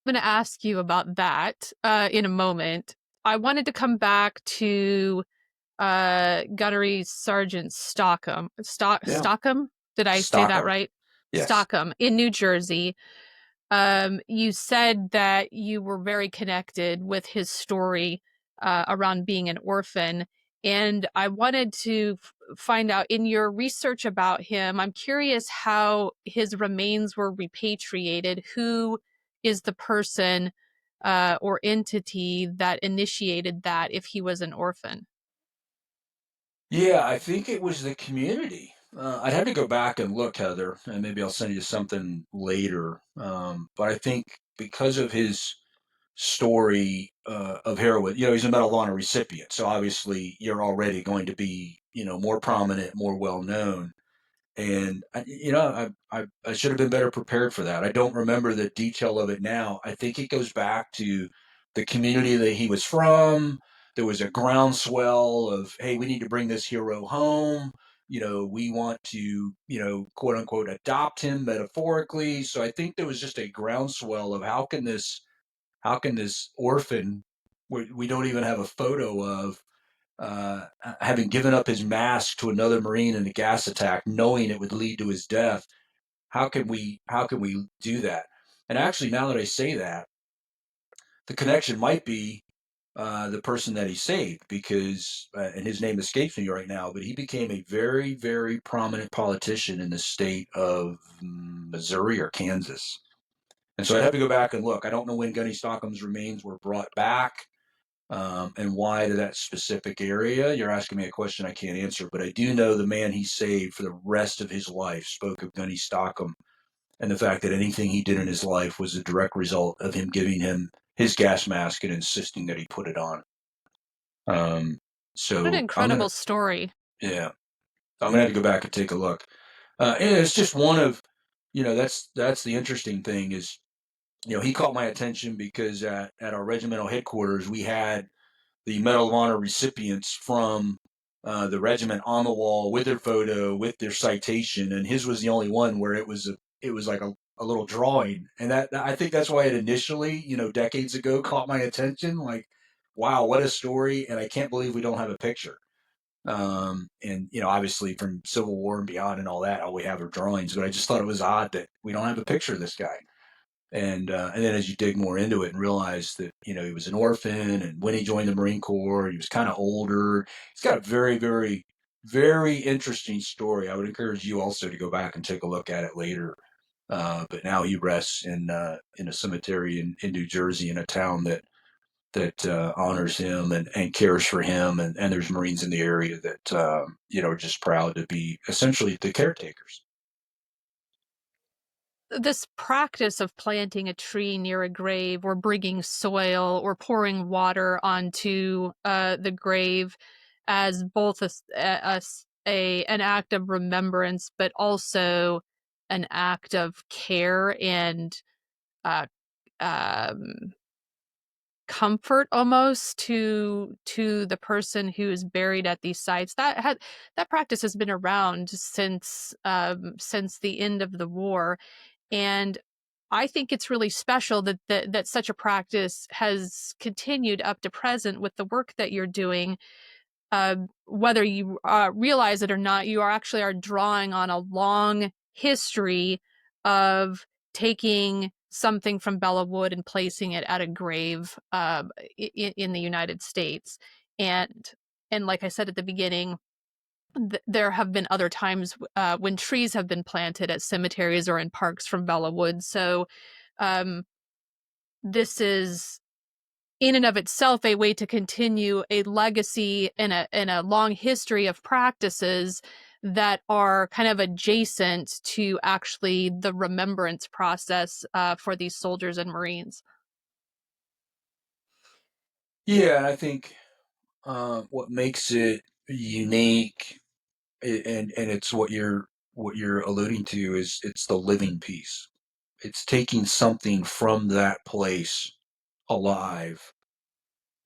I'm going to ask you about that in a moment. I wanted to come back to Gunnery Sergeant Yeah, Stockham. Did I say that Stockham. right? Yes. Stockham in New Jersey. You said that you were very connected with his story around being an orphan. And I wanted to find out in your research about him, I'm curious how his remains were repatriated. Who is the person or entity that initiated that if he was an orphan? Yeah, I think it was the community. I'd have to go back and look, Heather, and maybe I'll send you something later. But I think because of his story of heroin, he's a Medal of Honor recipient, so obviously you're already going to be, more prominent, more well known. And I should have been better prepared for that. I don't remember the detail of it now. I think it goes back to the community that he was from. There was a groundswell of, hey, we need to bring this hero home. We want to, quote unquote, adopt him metaphorically. So I think there was just a groundswell of how can this orphan, we don't even have a photo of, having given up his mask to another Marine in a gas attack, knowing it would lead to his death. How can we do that? And actually, now that I say that, the connection might be the person that he saved, because, and his name escapes me right now, but he became a very, very prominent politician in the state of Missouri or Kansas. And so I'd have to go back and look. I don't know when Gunny Stockham's remains were brought back, and why to that specific area. You're asking me a question I can't answer, but I do know the man he saved for the rest of his life spoke of Gunny Stockham, and the fact that anything he did in his life was a direct result of him giving him his gas mask and insisting that he put it on. Um, What an so I'm gonna, incredible story. yeah, I'm gonna have to go back and take a look. And it's just one of, that's the interesting thing is, he caught my attention because at our regimental headquarters we had the Medal of Honor recipients from the regiment on the wall with their photo, with their citation, and his was the only one where it was like a little drawing, and that I think that's why it initially, decades ago, caught my attention. Like, wow, what a story! And I can't believe we don't have a picture. And obviously from Civil War and beyond and all that, all we have are drawings. But I just thought it was odd that we don't have a picture of this guy. And then as you dig more into it and realize that he was an orphan, and when he joined the Marine Corps, he was kind of older. He's got a very, very, very interesting story. I would encourage you also to go back and take a look at it later. But now he rests in a cemetery in New Jersey, in a town that honors him and cares for him, and there's Marines in the area that are just proud to be essentially the caretakers. This practice of planting a tree near a grave, or bringing soil, or pouring water onto the grave, as both an act of remembrance, but also an act of care and uh, um, comfort, almost, to the person who is buried at these sites. That practice has been around since the end of the war, and I think it's really special that such a practice has continued up to present with the work that you're doing. Whether you realize it or not, you are drawing on a long history of taking something from Belleau Wood and placing it at a grave in the United States. And and like I said at the beginning, there have been other times when trees have been planted at cemeteries or in parks from Belleau Wood. So um, this is in and of itself a way to continue a legacy and a long history of practices that are kind of adjacent to actually the remembrance process for these soldiers and Marines. Yeah, and I think what makes it unique, and it's what you're alluding to, is it's the living piece. It's taking something from that place alive,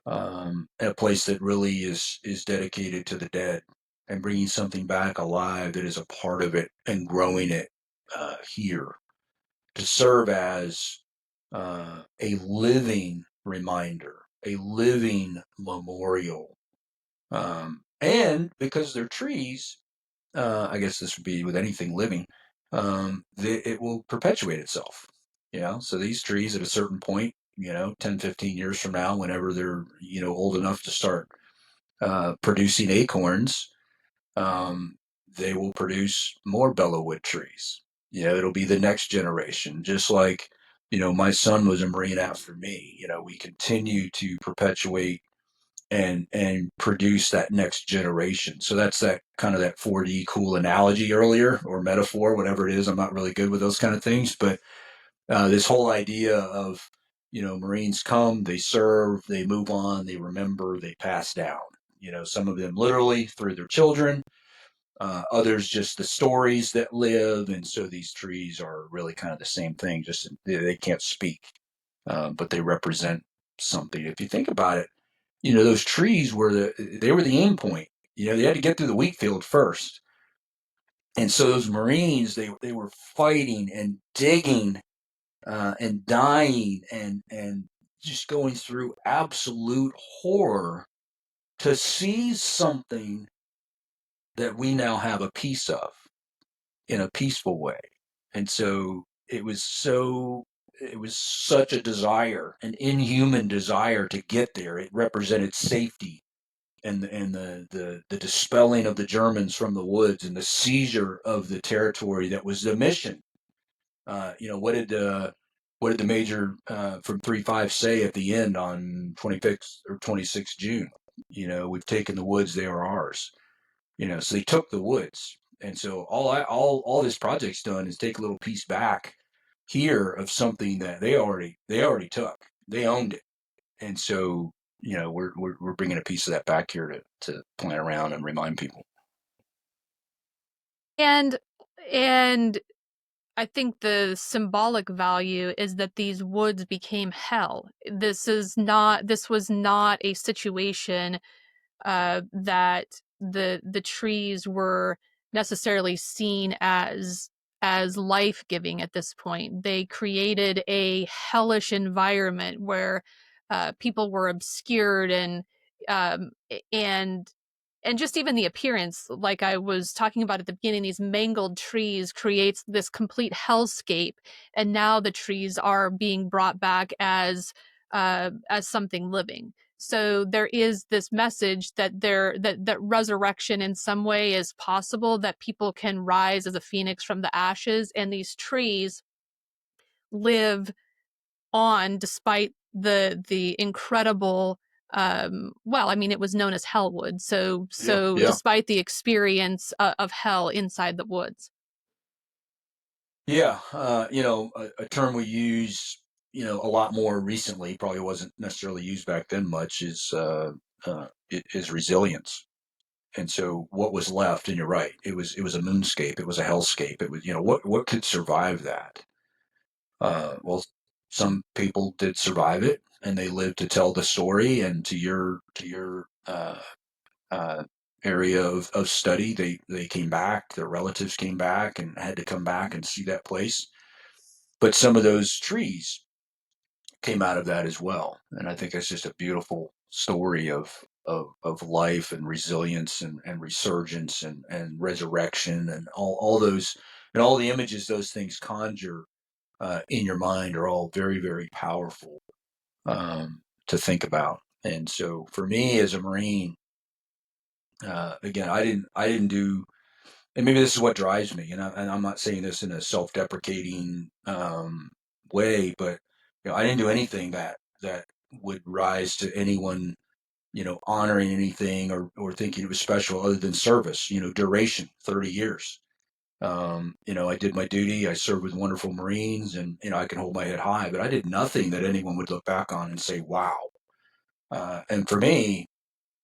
a place that really is dedicated to the dead, and bringing something back alive that is a part of it and growing it here to serve as a living reminder, a living memorial. And because they're trees, I guess this would be with anything living, it will perpetuate itself. So these trees at a certain point, 10, 15 years from now, whenever they're, old enough to start producing acorns, um, they will produce more Belleau Wood trees. It'll be the next generation, just like, my son was a Marine after me. We continue to perpetuate and produce that next generation. So that's that kind of that 4D cool analogy earlier, or metaphor, whatever it is. I'm not really good with those kind of things, but this whole idea of, Marines come, they serve, they move on, they remember, they pass down. Some of them literally through their children, others just the stories that live. And so these trees are really kind of the same thing, just they can't speak, but they represent something. If you think about it, those trees they were the end point. They had to get through the wheat field first. And so those Marines, they were fighting and digging, and dying, and just going through absolute horror to see something that we now have a piece of in a peaceful way. And so it was such a desire, an inhuman desire to get there. It represented safety, and the dispelling of the Germans from the woods, and the seizure of the territory that was the mission. What did the major from 3-5 say at the end on 25th or 26th June? We've taken the woods; they are ours. So they took the woods, and so all this project's done is take a little piece back here of something that they already took. They owned it, and so we're bringing a piece of that back here to plant around and remind people. And and I think the symbolic value is that these woods became hell. This was not a situation that the trees were necessarily seen as life-giving at this point. They created a hellish environment where people were obscured, um, and and just even the appearance, like I was talking about at the beginning, these mangled trees creates this complete hellscape, and now the trees are being brought back as something living. So there is this message that resurrection in some way is possible, that people can rise as a phoenix from the ashes, and these trees live on despite the incredible, well, I mean, it was known as Hellwood. So Yeah, so yeah, despite the experience of hell inside the woods. yeah. A term we use, a lot more recently, probably wasn't necessarily used back then much, is resilience. And so what was left, and you're right, it was a moonscape, it was a hellscape. It was, what could survive that? Well, some people did survive it, and they lived to tell the story. And to your uh, area of study, they came back, their relatives came back, and had to come back and see that place. But some of those trees came out of that as well. And I think it's just a beautiful story of life and resilience, and resurgence, and resurrection, and all those, and all the images those things conjure in your mind are all very, very powerful, to think about. And so for me as a Marine, again, I didn't do, and maybe this is what drives me, and I'm not saying this in a self-deprecating way, but I didn't do anything that would rise to anyone, honoring anything, or thinking it was special, other than service. Duration, 30 years. I did my duty. I served with wonderful Marines, and I can hold my head high. But I did nothing that anyone would look back on and say, "Wow." And for me,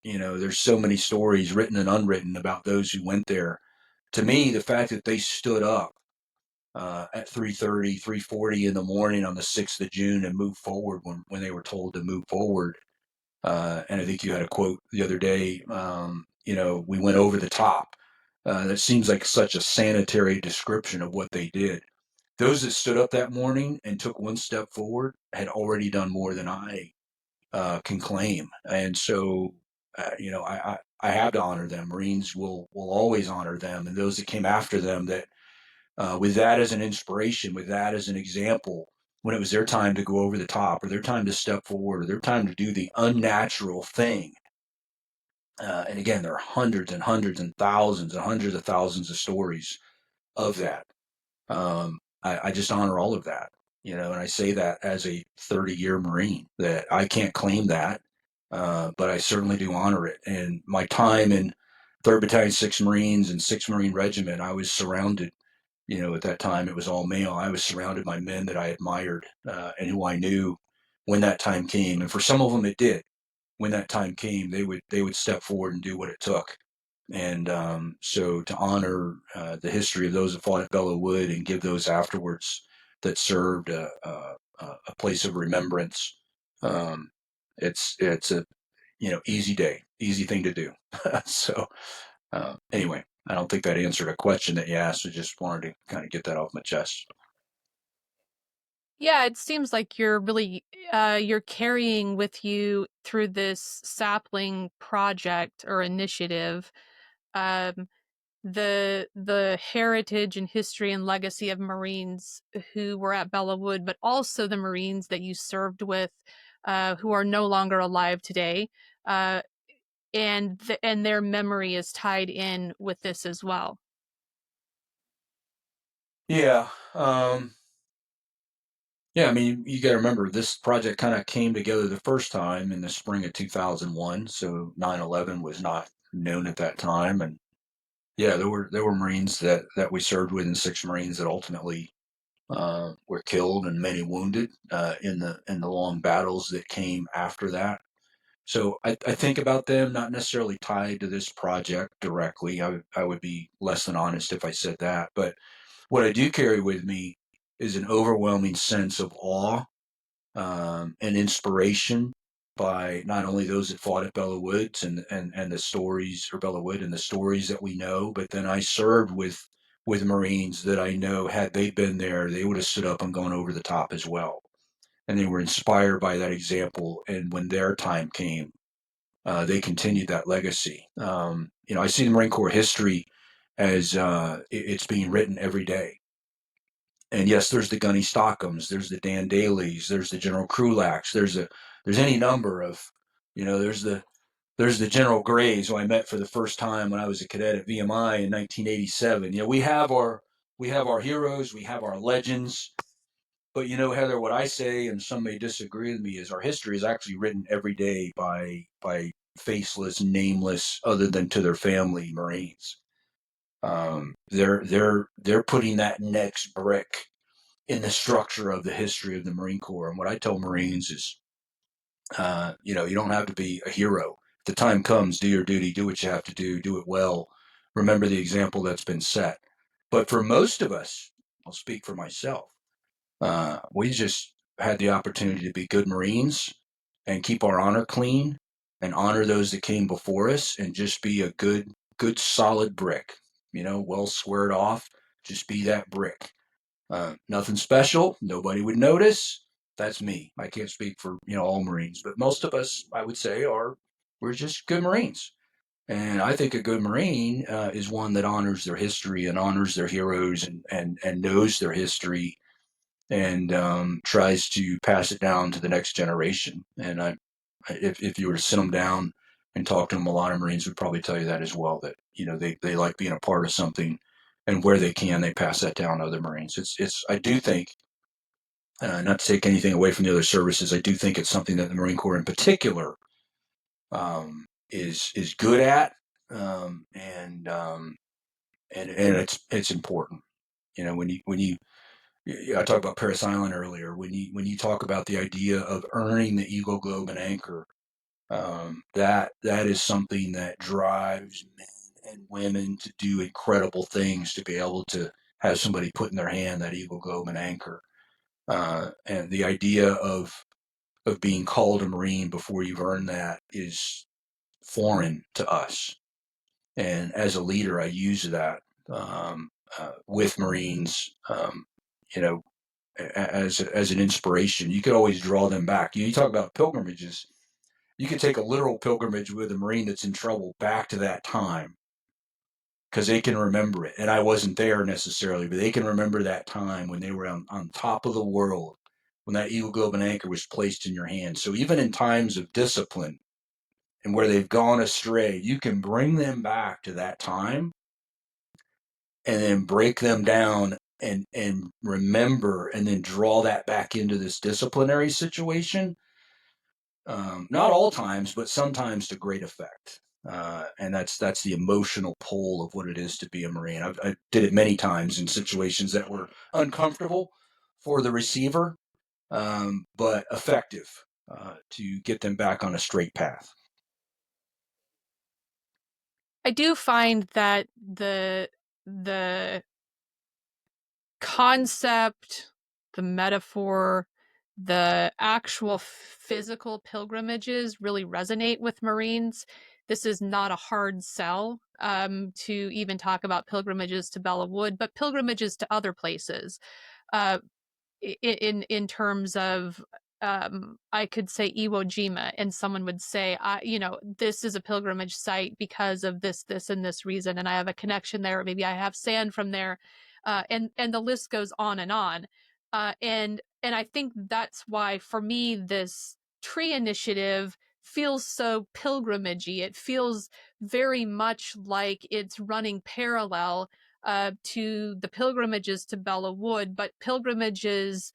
there's so many stories, written and unwritten, about those who went there. To me, the fact that they stood up at 3:30, 3:40 in the morning on the 6th of June, and moved forward when they were told to move forward. And I think you had a quote the other day, we went over the top. That seems like such a sanitary description of what they did. Those that stood up that morning and took one step forward had already done more than I can claim. And so, I have to honor them. Marines will always honor them, and those that came after them, that with that as an inspiration, with that as an example, when it was their time to go over the top, or their time to step forward, or their time to do the unnatural thing. And again, there are hundreds and hundreds and thousands and hundreds of thousands of stories of that. I just honor all of that, and I say that as a 30-year Marine, that I can't claim that. but I certainly do honor it. And my time in 3rd Battalion, 6th Marines, and 6th Marine Regiment, I was surrounded. At that time it was all male. I was surrounded by men that I admired and who I knew when that time came. And for some of them, it did. When that time came, they would step forward and do what it took. And so to honor the history of those that fought at Belleau Wood and give those afterwards that served a place of remembrance, um, it's a easy day, easy thing to do. So anyway, I don't think that answered a question that you asked. I just wanted to kind of get that off my chest. Yeah, it seems like you're carrying with you through this sapling project or initiative, um, the heritage and history and legacy of Marines who were at Belleau Wood, but also the Marines that you served with, who are no longer alive today, uh, and their memory is tied in with this as well. Yeah. Yeah, I mean, you got to remember this project kind of came together the first time in the spring of 2001. So 9/11 was not known at that time. And yeah, there were Marines that we served with in 6th Marines that ultimately were killed and many wounded in the long battles that came after that. So I think about them not necessarily tied to this project directly. I would be less than honest if I said that. But what I do carry with me is an overwhelming sense of awe and inspiration by not only those that fought at Belleau Woods and the stories, or Belleau Wood and the stories that we know, but then I served with Marines that I know had they been there, they would have stood up and gone over the top as well. And they were inspired by that example. And when their time came, they continued that legacy. I see the Marine Corps history as it's being written every day. And yes, there's the Gunny Stockums, there's the Dan Dailies, there's the General Krulacs, there's any number of, there's the General Grays who I met for the first time when I was a cadet at VMI in 1987. We have our heroes, we have our legends, but Heather, what I say, and some may disagree with me, is our history is actually written every day by faceless, nameless, other than to their family Marines. They're putting that next brick in the structure of the history of the Marine Corps. And what I tell Marines is, you don't have to be a hero. If the time comes, do your duty, do what you have to do it well. Remember the example that's been set. But for most of us, I'll speak for myself, we just had the opportunity to be good Marines and keep our honor clean and honor those that came before us and just be a good solid brick, well squared off. Just be that brick. Nothing special. Nobody would notice. That's me. I can't speak for all Marines, but most of us, I would say, we're just good Marines. And I think a good Marine is one that honors their history and honors their heroes and knows their history and tries to pass it down to the next generation. And if you were to sit them down and talk to them, a lot of Marines would probably tell you that as well. That they like being a part of something, and where they can, they pass that down to other Marines. It's I do think, not to take anything away from the other services, I do think it's something that the Marine Corps in particular is good at, and it's important. When you I talked about Paris Island earlier. When you talk about the idea of earning the Eagle Globe and Anchor, that is something that drives men and women to do incredible things, to be able to have somebody put in their hand that Eagle Globe and Anchor. And the idea of being called a Marine before you've earned that is foreign to us. And as a leader, I use that with Marines. You know, as an inspiration. You could always draw them back. You talk about pilgrimages. You could take a literal pilgrimage with a Marine that's in trouble back to that time because they can remember it. And I wasn't there necessarily, but they can remember that time when they were on top of the world, when that Eagle Globe and Anchor was placed in your hand. So even in times of discipline and where they've gone astray, you can bring them back to that time and then break them down and remember and then draw that back into this disciplinary situation. Not all times, but sometimes to great effect. And that's the emotional pull of what it is to be a Marine. I did it many times in situations that were uncomfortable for the receiver, but effective to get them back on a straight path. I do find that the concept, the metaphor, the actual physical pilgrimages really resonate with Marines. This is not a hard sell to even talk about pilgrimages to Belleau Wood, but pilgrimages to other places. Uh, in terms of I could say Iwo Jima, and someone would say, this is a pilgrimage site because of this, and this reason, and I have a connection there. Or maybe I have sand from there, and the list goes on and on. And I think that's why, for me, this tree initiative feels so pilgrimagey. It feels very much like it's running parallel to the pilgrimages to Belleau Wood, but pilgrimages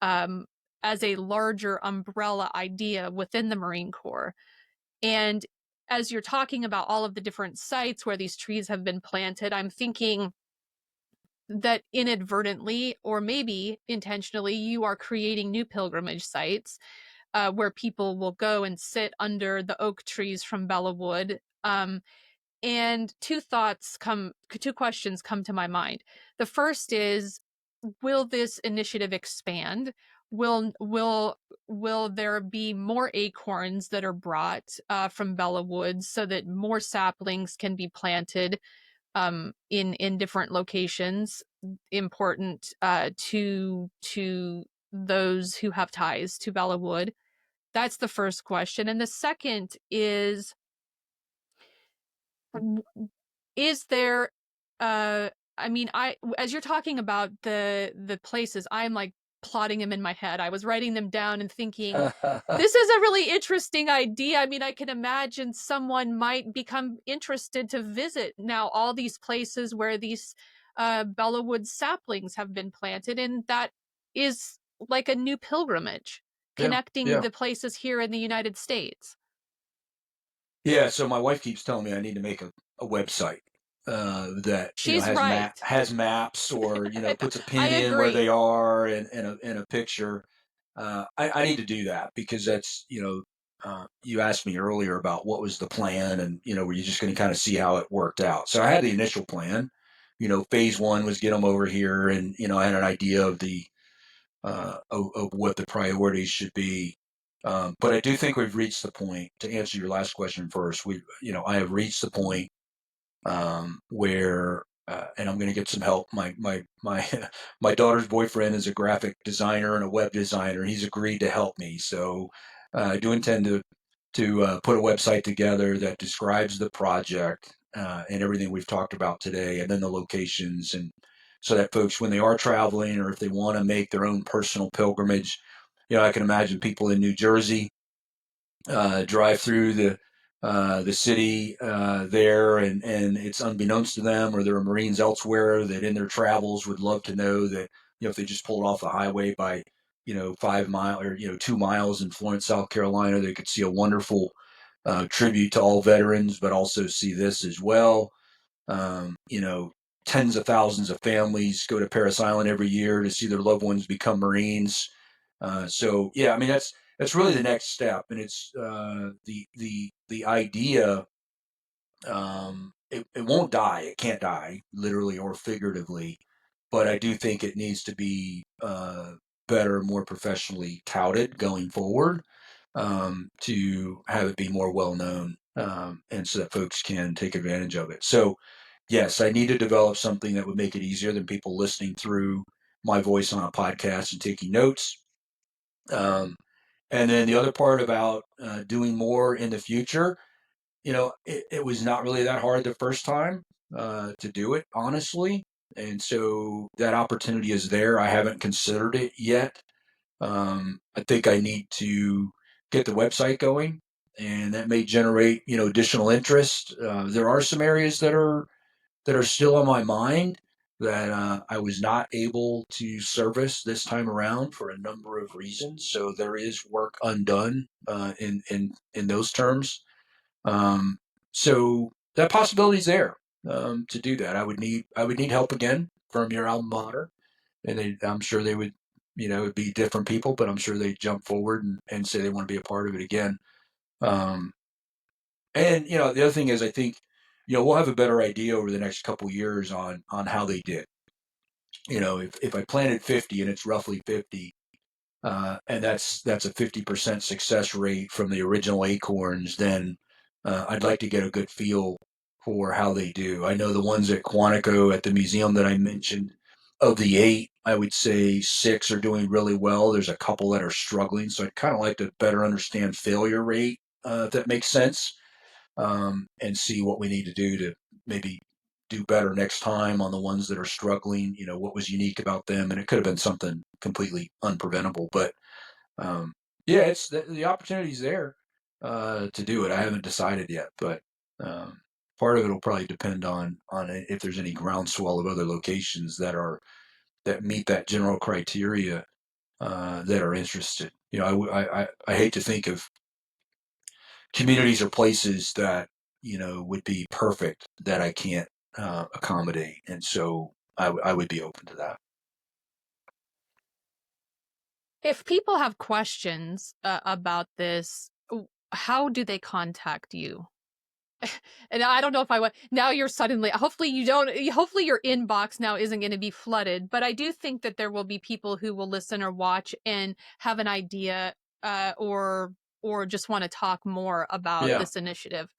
um, as a larger umbrella idea within the Marine Corps. And as you're talking about all of the different sites where these trees have been planted, I'm thinking that inadvertently, or maybe intentionally, you are creating new pilgrimage sites where people will go and sit under the oak trees from Belleau Wood. And two questions come to my mind. The first is, will this initiative expand? Will there be more acorns that are brought from Belleau Woods so that more saplings can be planted in different locations, important to those who have ties to Belleau Wood? That's the first question. And the second is there I mean, I as you're talking about the places, I'm like plotting them in my head. I was writing them down and thinking, this is a really interesting idea. I mean, I can imagine someone might become interested to visit now all these places where these Belleau Wood saplings have been planted, and that is like a new pilgrimage Yeah, connecting yeah. the places here in the United States. Yeah, so my wife keeps telling me I need to make a website that She's right. has maps or puts a I pin in where they agree. are and a picture. I need to do that because that's you asked me earlier about what was the plan and were you just going to kind of see how it worked out. So I had the initial plan. Phase one was get them over here, and I had an idea of of what the priorities should be. But I do think we've reached the point. To answer your last question first, I have reached the point where, and I'm going to get some help. My my daughter's boyfriend is a graphic designer and a web designer. He's agreed to help me, so I do intend to put a website together that describes the project and everything we've talked about today, and then the locations, and so that folks, when they are traveling or if they want to make their own personal pilgrimage, I can imagine people in New Jersey drive through the city there, and it's unbeknownst to them, or there are Marines elsewhere that in their travels would love to know that if they just pulled off the highway by 5 mile or 2 miles in Florence, South Carolina, they could see a wonderful tribute to all veterans, but also see this as well. Um, you know, Tens of thousands of families go to Paris Island every year to see their loved ones become Marines. So yeah, I mean that's really the next step, and it's the idea. It won't die. It can't die, literally or figuratively, but I do think it needs to be better, more professionally touted going forward to have it be more well known, and so that folks can take advantage of it. So yes, I need to develop something that would make it easier than people listening through my voice on a podcast and taking notes. Um, and then the other part about doing more in the future, it was not really that hard the first time to do it, honestly. And so that opportunity is there. I haven't considered it yet. I think I need to get the website going, and that may generate additional interest. There are some areas that are still on my mind that I was not able to service this time around for a number of reasons. So there is work undone in those terms. Um, so that possibility is there to do that. I would need help again from your alma mater, and I'm sure they would. It'd be different people, but I'm sure they'd jump forward and say they want to be a part of it again. Um, and the other thing is, I think we'll have a better idea over the next couple of years on how they did. If I planted 50 and it's roughly 50, and that's a 50% success rate from the original acorns, then I'd like to get a good feel for how they do. I know the ones at Quantico at the museum that I mentioned, of the 8, I would say 6 are doing really well. There's a couple that are struggling, so I'd kind of like to better understand failure rate, if that makes sense, and see what we need to do to maybe do better next time on the ones that are struggling. What was unique about them, and it could have been something completely unpreventable. But yeah, it's the opportunity's there to do it. I haven't decided yet, but part of it will probably depend on if there's any groundswell of other locations that meet that general criteria that are interested. I hate to think of communities or places that would be perfect that I can't accommodate, and so I would be open to that. If people have questions about this, how do they contact you? And I don't know if I want now you're suddenly hopefully you don't hopefully your inbox now isn't going to be flooded, but I do think that there will be people who will listen or watch and have an idea or just want to talk more about Yeah. this initiative.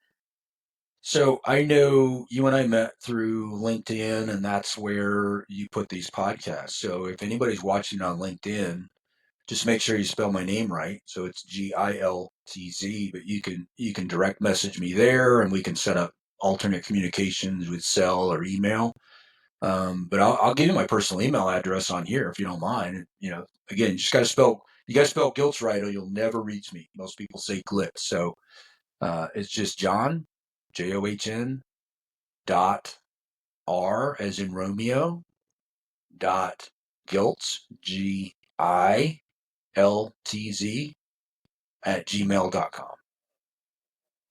So I know you and I met through LinkedIn, and that's where you put these podcasts. So if anybody's watching on LinkedIn, just make sure you spell my name right. So it's Giltz, but you can direct message me there, and we can set up alternate communications with cell or email. But I'll give you my personal email address on here if you don't mind. Again, you got to spell Giltz right, or you'll never reach me. Most people say Glitz, so it's just John, John dot R as in Romeo dot Giltz, Giltz at gmail.com.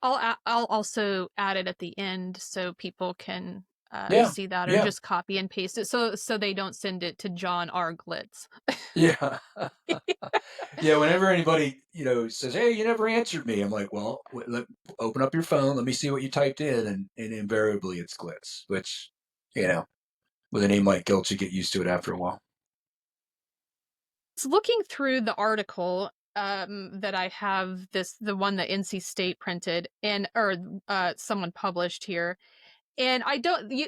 I'll also add it at the end so people can Yeah, see that or yeah, just copy and paste it so they don't send it to John R. Glitz. yeah. Yeah, whenever anybody, says, "Hey, you never answered me," I'm like, "Well, open up your phone. Let me see what you typed in," and invariably it's Glitz, which, you know, with a name like Giltz, you get used to it after a while. So looking through the article that I have the one that NC State printed and or someone published here, and I don't you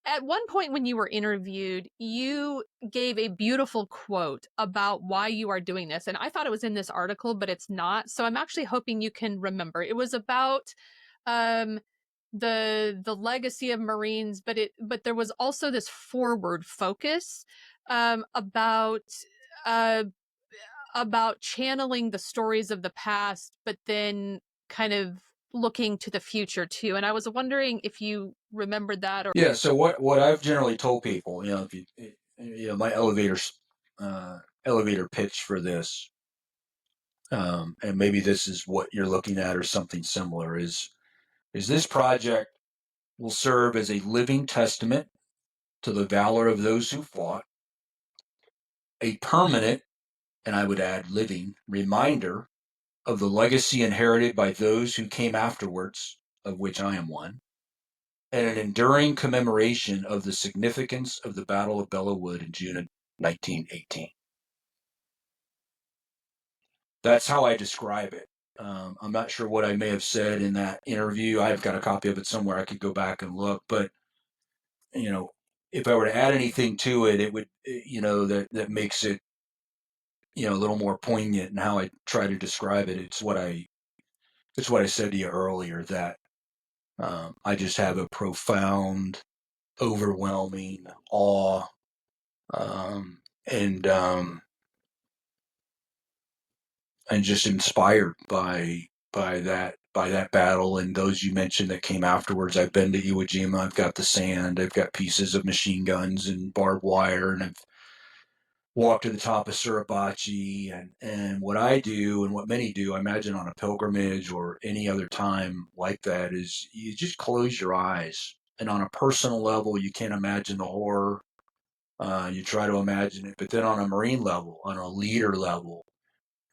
at one point when you were interviewed, you gave a beautiful quote about why you are doing this. And I thought it was in this article, but it's not. So I'm actually hoping you can remember. It was about um the legacy of Marines, but there was also this forward focus about uh channeling the stories of the past, but then kind of looking to the future too. And I was wondering if you remembered that or Yeah. So what I've generally told people, if my elevator pitch for this, and maybe this is what you're looking at or something similar, is this project will serve as a living testament to the valor of those who fought, a permanent, and I would add living, reminder of the legacy inherited by those who came afterwards, of which I am one, and an enduring commemoration of the significance of the Battle of Belleau Wood in June of 1918. That's how I describe it. I'm not sure what I may have said in that interview. I've got a copy of it somewhere. I could go back and look, but you know, if I were to add anything to it, it would, that makes it, a little more poignant in how I try to describe it. It's what I said to you earlier, that I just have a profound, overwhelming awe, um, and um, and just inspired by by that battle and those you mentioned that came afterwards. I've been to Iwo Jima. I've got the sand. I've got pieces of machine guns and barbed wire, and I've walked to the top of Suribachi. And what I do and what many do, I imagine on a pilgrimage or any other time like that, is you just close your eyes. And on a personal level, you can't imagine the horror. You try to imagine it, but then on a Marine level, on a leader level,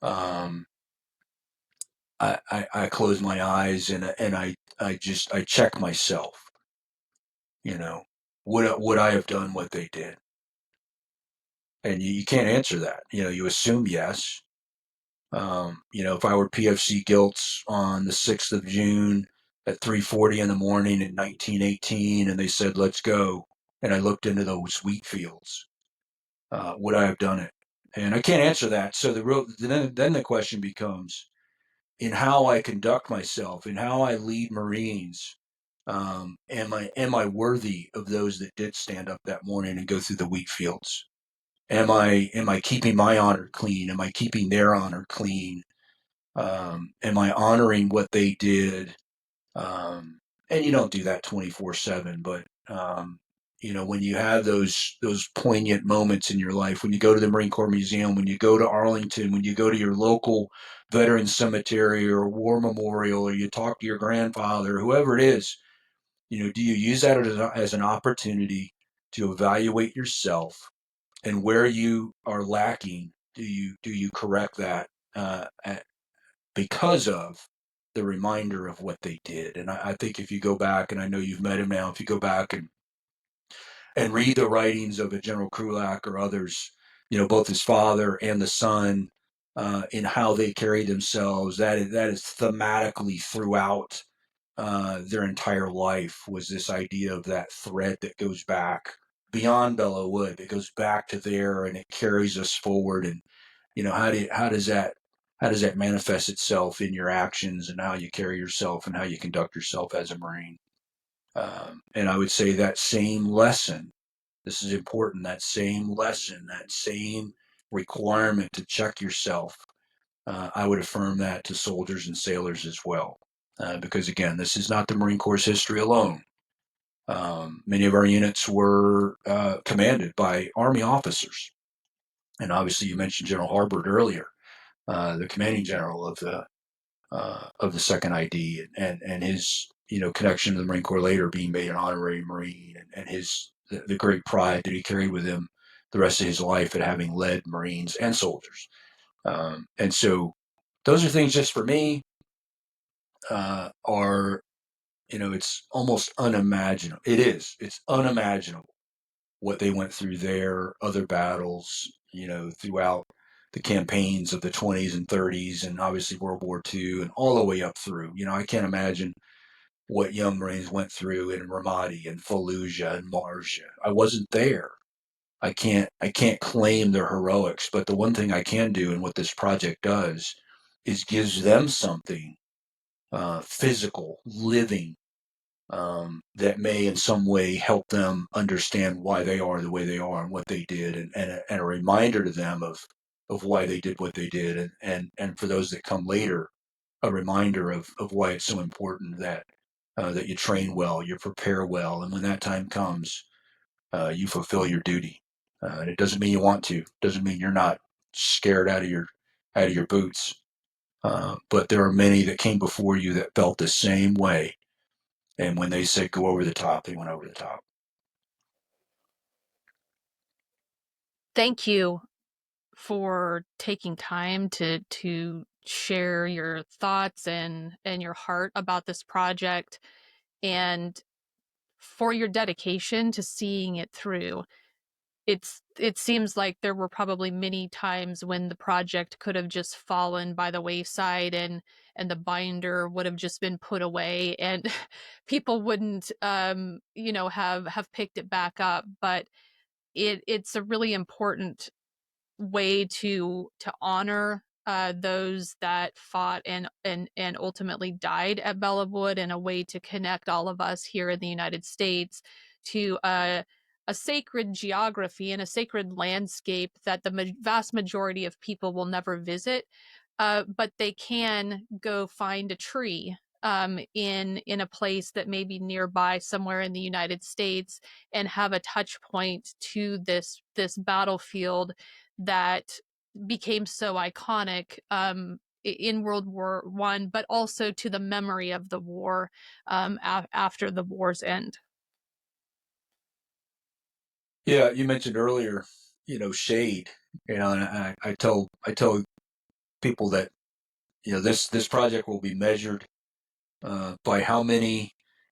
um, I close my eyes and I check myself. You know, would I have done what they did? And you can't answer that. You assume yes. If I were PFC Giltz on the 6th of June at 3:40 in the morning in 1918, and they said let's go, and I looked into those wheat fields, would I have done it? And I can't answer that. So then the question becomes, in how I conduct myself, in how I lead Marines. Am I worthy of those that did stand up that morning and go through the wheat fields? Am I keeping my honor clean? Am I keeping their honor clean? Am I honoring what they did? And you don't do that 24/7, but when you have those poignant moments in your life, when you go to the Marine Corps Museum, when you go to Arlington, when you go to your local veteran cemetery or war memorial, or you talk to your grandfather, whoever it is, do you use that as an opportunity to evaluate yourself, and where you are lacking, do you correct that because of the reminder of what they did? And I think if you go back, and I know you've met him now, if you go back and read the writings of a General Krulak or others, both his father and the son, in how they carry themselves, that is thematically throughout their entire life, was this idea of that thread that goes back beyond Belleau Wood. It goes back to there, and it carries us forward. And how does that manifest itself in your actions and how you carry yourself and how you conduct yourself as a Marine? And I would say that same lesson. This is important. That same lesson, that same requirement to check yourself. I would affirm that to soldiers and sailors as well. Because again, this is not the Marine Corps history alone. Many of our units were commanded by Army officers. And obviously, you mentioned General Harbord earlier, the commanding general of the Second ID, and his connection to the Marine Corps later, being made an honorary Marine, and his the great pride that he carried with him the rest of his life at having led Marines and soldiers. And so, those are things just for me are it's almost unimaginable. It is. It's unimaginable what they went through there, other battles, throughout the campaigns of the 20s and 30s, and obviously World War II, and all the way up through. I can't imagine what young Marines went through in Ramadi and Fallujah and Marja. I wasn't there. I can't claim their heroics, but the one thing I can do, and what this project does, is gives them something physical, living, that may in some way help them understand why they are the way they are and what they did, and a reminder to them of why they did what they did, and for those that come later, a reminder of why it's so important that you train well, you prepare well, and when that time comes, you fulfill your duty. And it doesn't mean you want to, doesn't mean you're not scared out of your boots. But there are many that came before you that felt the same way, and when they said go over the top, they went over the top. Thank you for taking time to share your thoughts and your heart about this project, and for your dedication to seeing it through. It seems like there were probably many times when the project could have just fallen by the wayside, and the binder would have just been put away, and people wouldn't have picked it back up. But it's a really important way to honor those that fought and ultimately died at Belleau Wood, and a way to connect all of us here in the United States to a sacred geography and a sacred landscape that the vast majority of people will never visit, but they can go find a tree in a place that may be nearby somewhere in the United States, and have a touch point to this battlefield that became so iconic in World War I, but also to the memory of the war after the war's end. Yeah, you mentioned earlier, shade. And I tell people that this project will be measured by how many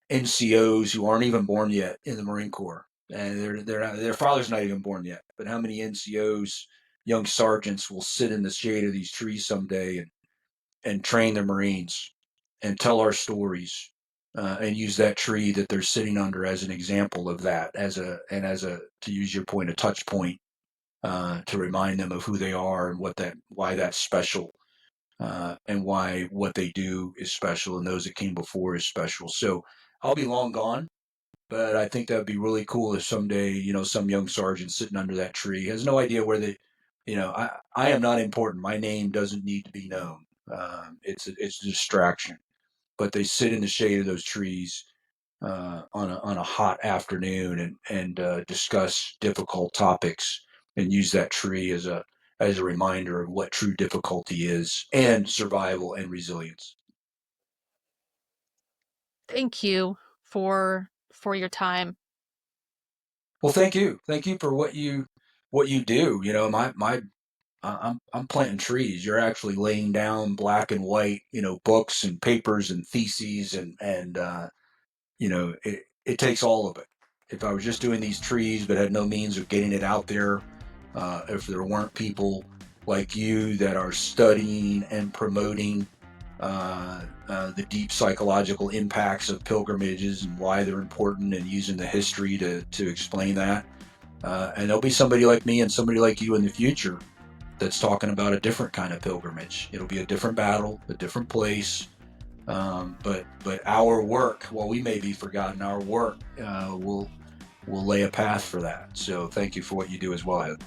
NCOs who aren't even born yet in the Marine Corps, and their father's not even born yet. But how many NCOs, young sergeants, will sit in the shade of these trees someday and train their Marines and tell our stories, and use that tree that they're sitting under as an example of that, as a to use your point, a touch point, to remind them of who they are and why that's special, and why what they do is special and those that came before is special. So I'll be long gone, but I think that would be really cool if someday, some young sergeant sitting under that tree has no idea where I am not important. My name doesn't need to be known. It's a distraction, but they sit in the shade of those trees on a hot afternoon and discuss difficult topics and use that tree as a reminder of what true difficulty is and survival and resilience. Thank you for your time. Well, thank you for what you do. I'm planting trees. You're actually laying down black and white, books and papers and theses and it takes all of it. If I was just doing these trees but had no means of getting it out there, if there weren't people like you that are studying and promoting the deep psychological impacts of pilgrimages and why they're important, and using the history to explain that, and there'll be somebody like me and somebody like you in the future that's talking about a different kind of pilgrimage. It'll be a different battle, a different place, but our work, while we may be forgotten, our work will lay a path for that. So thank you for what you do as well, Heather.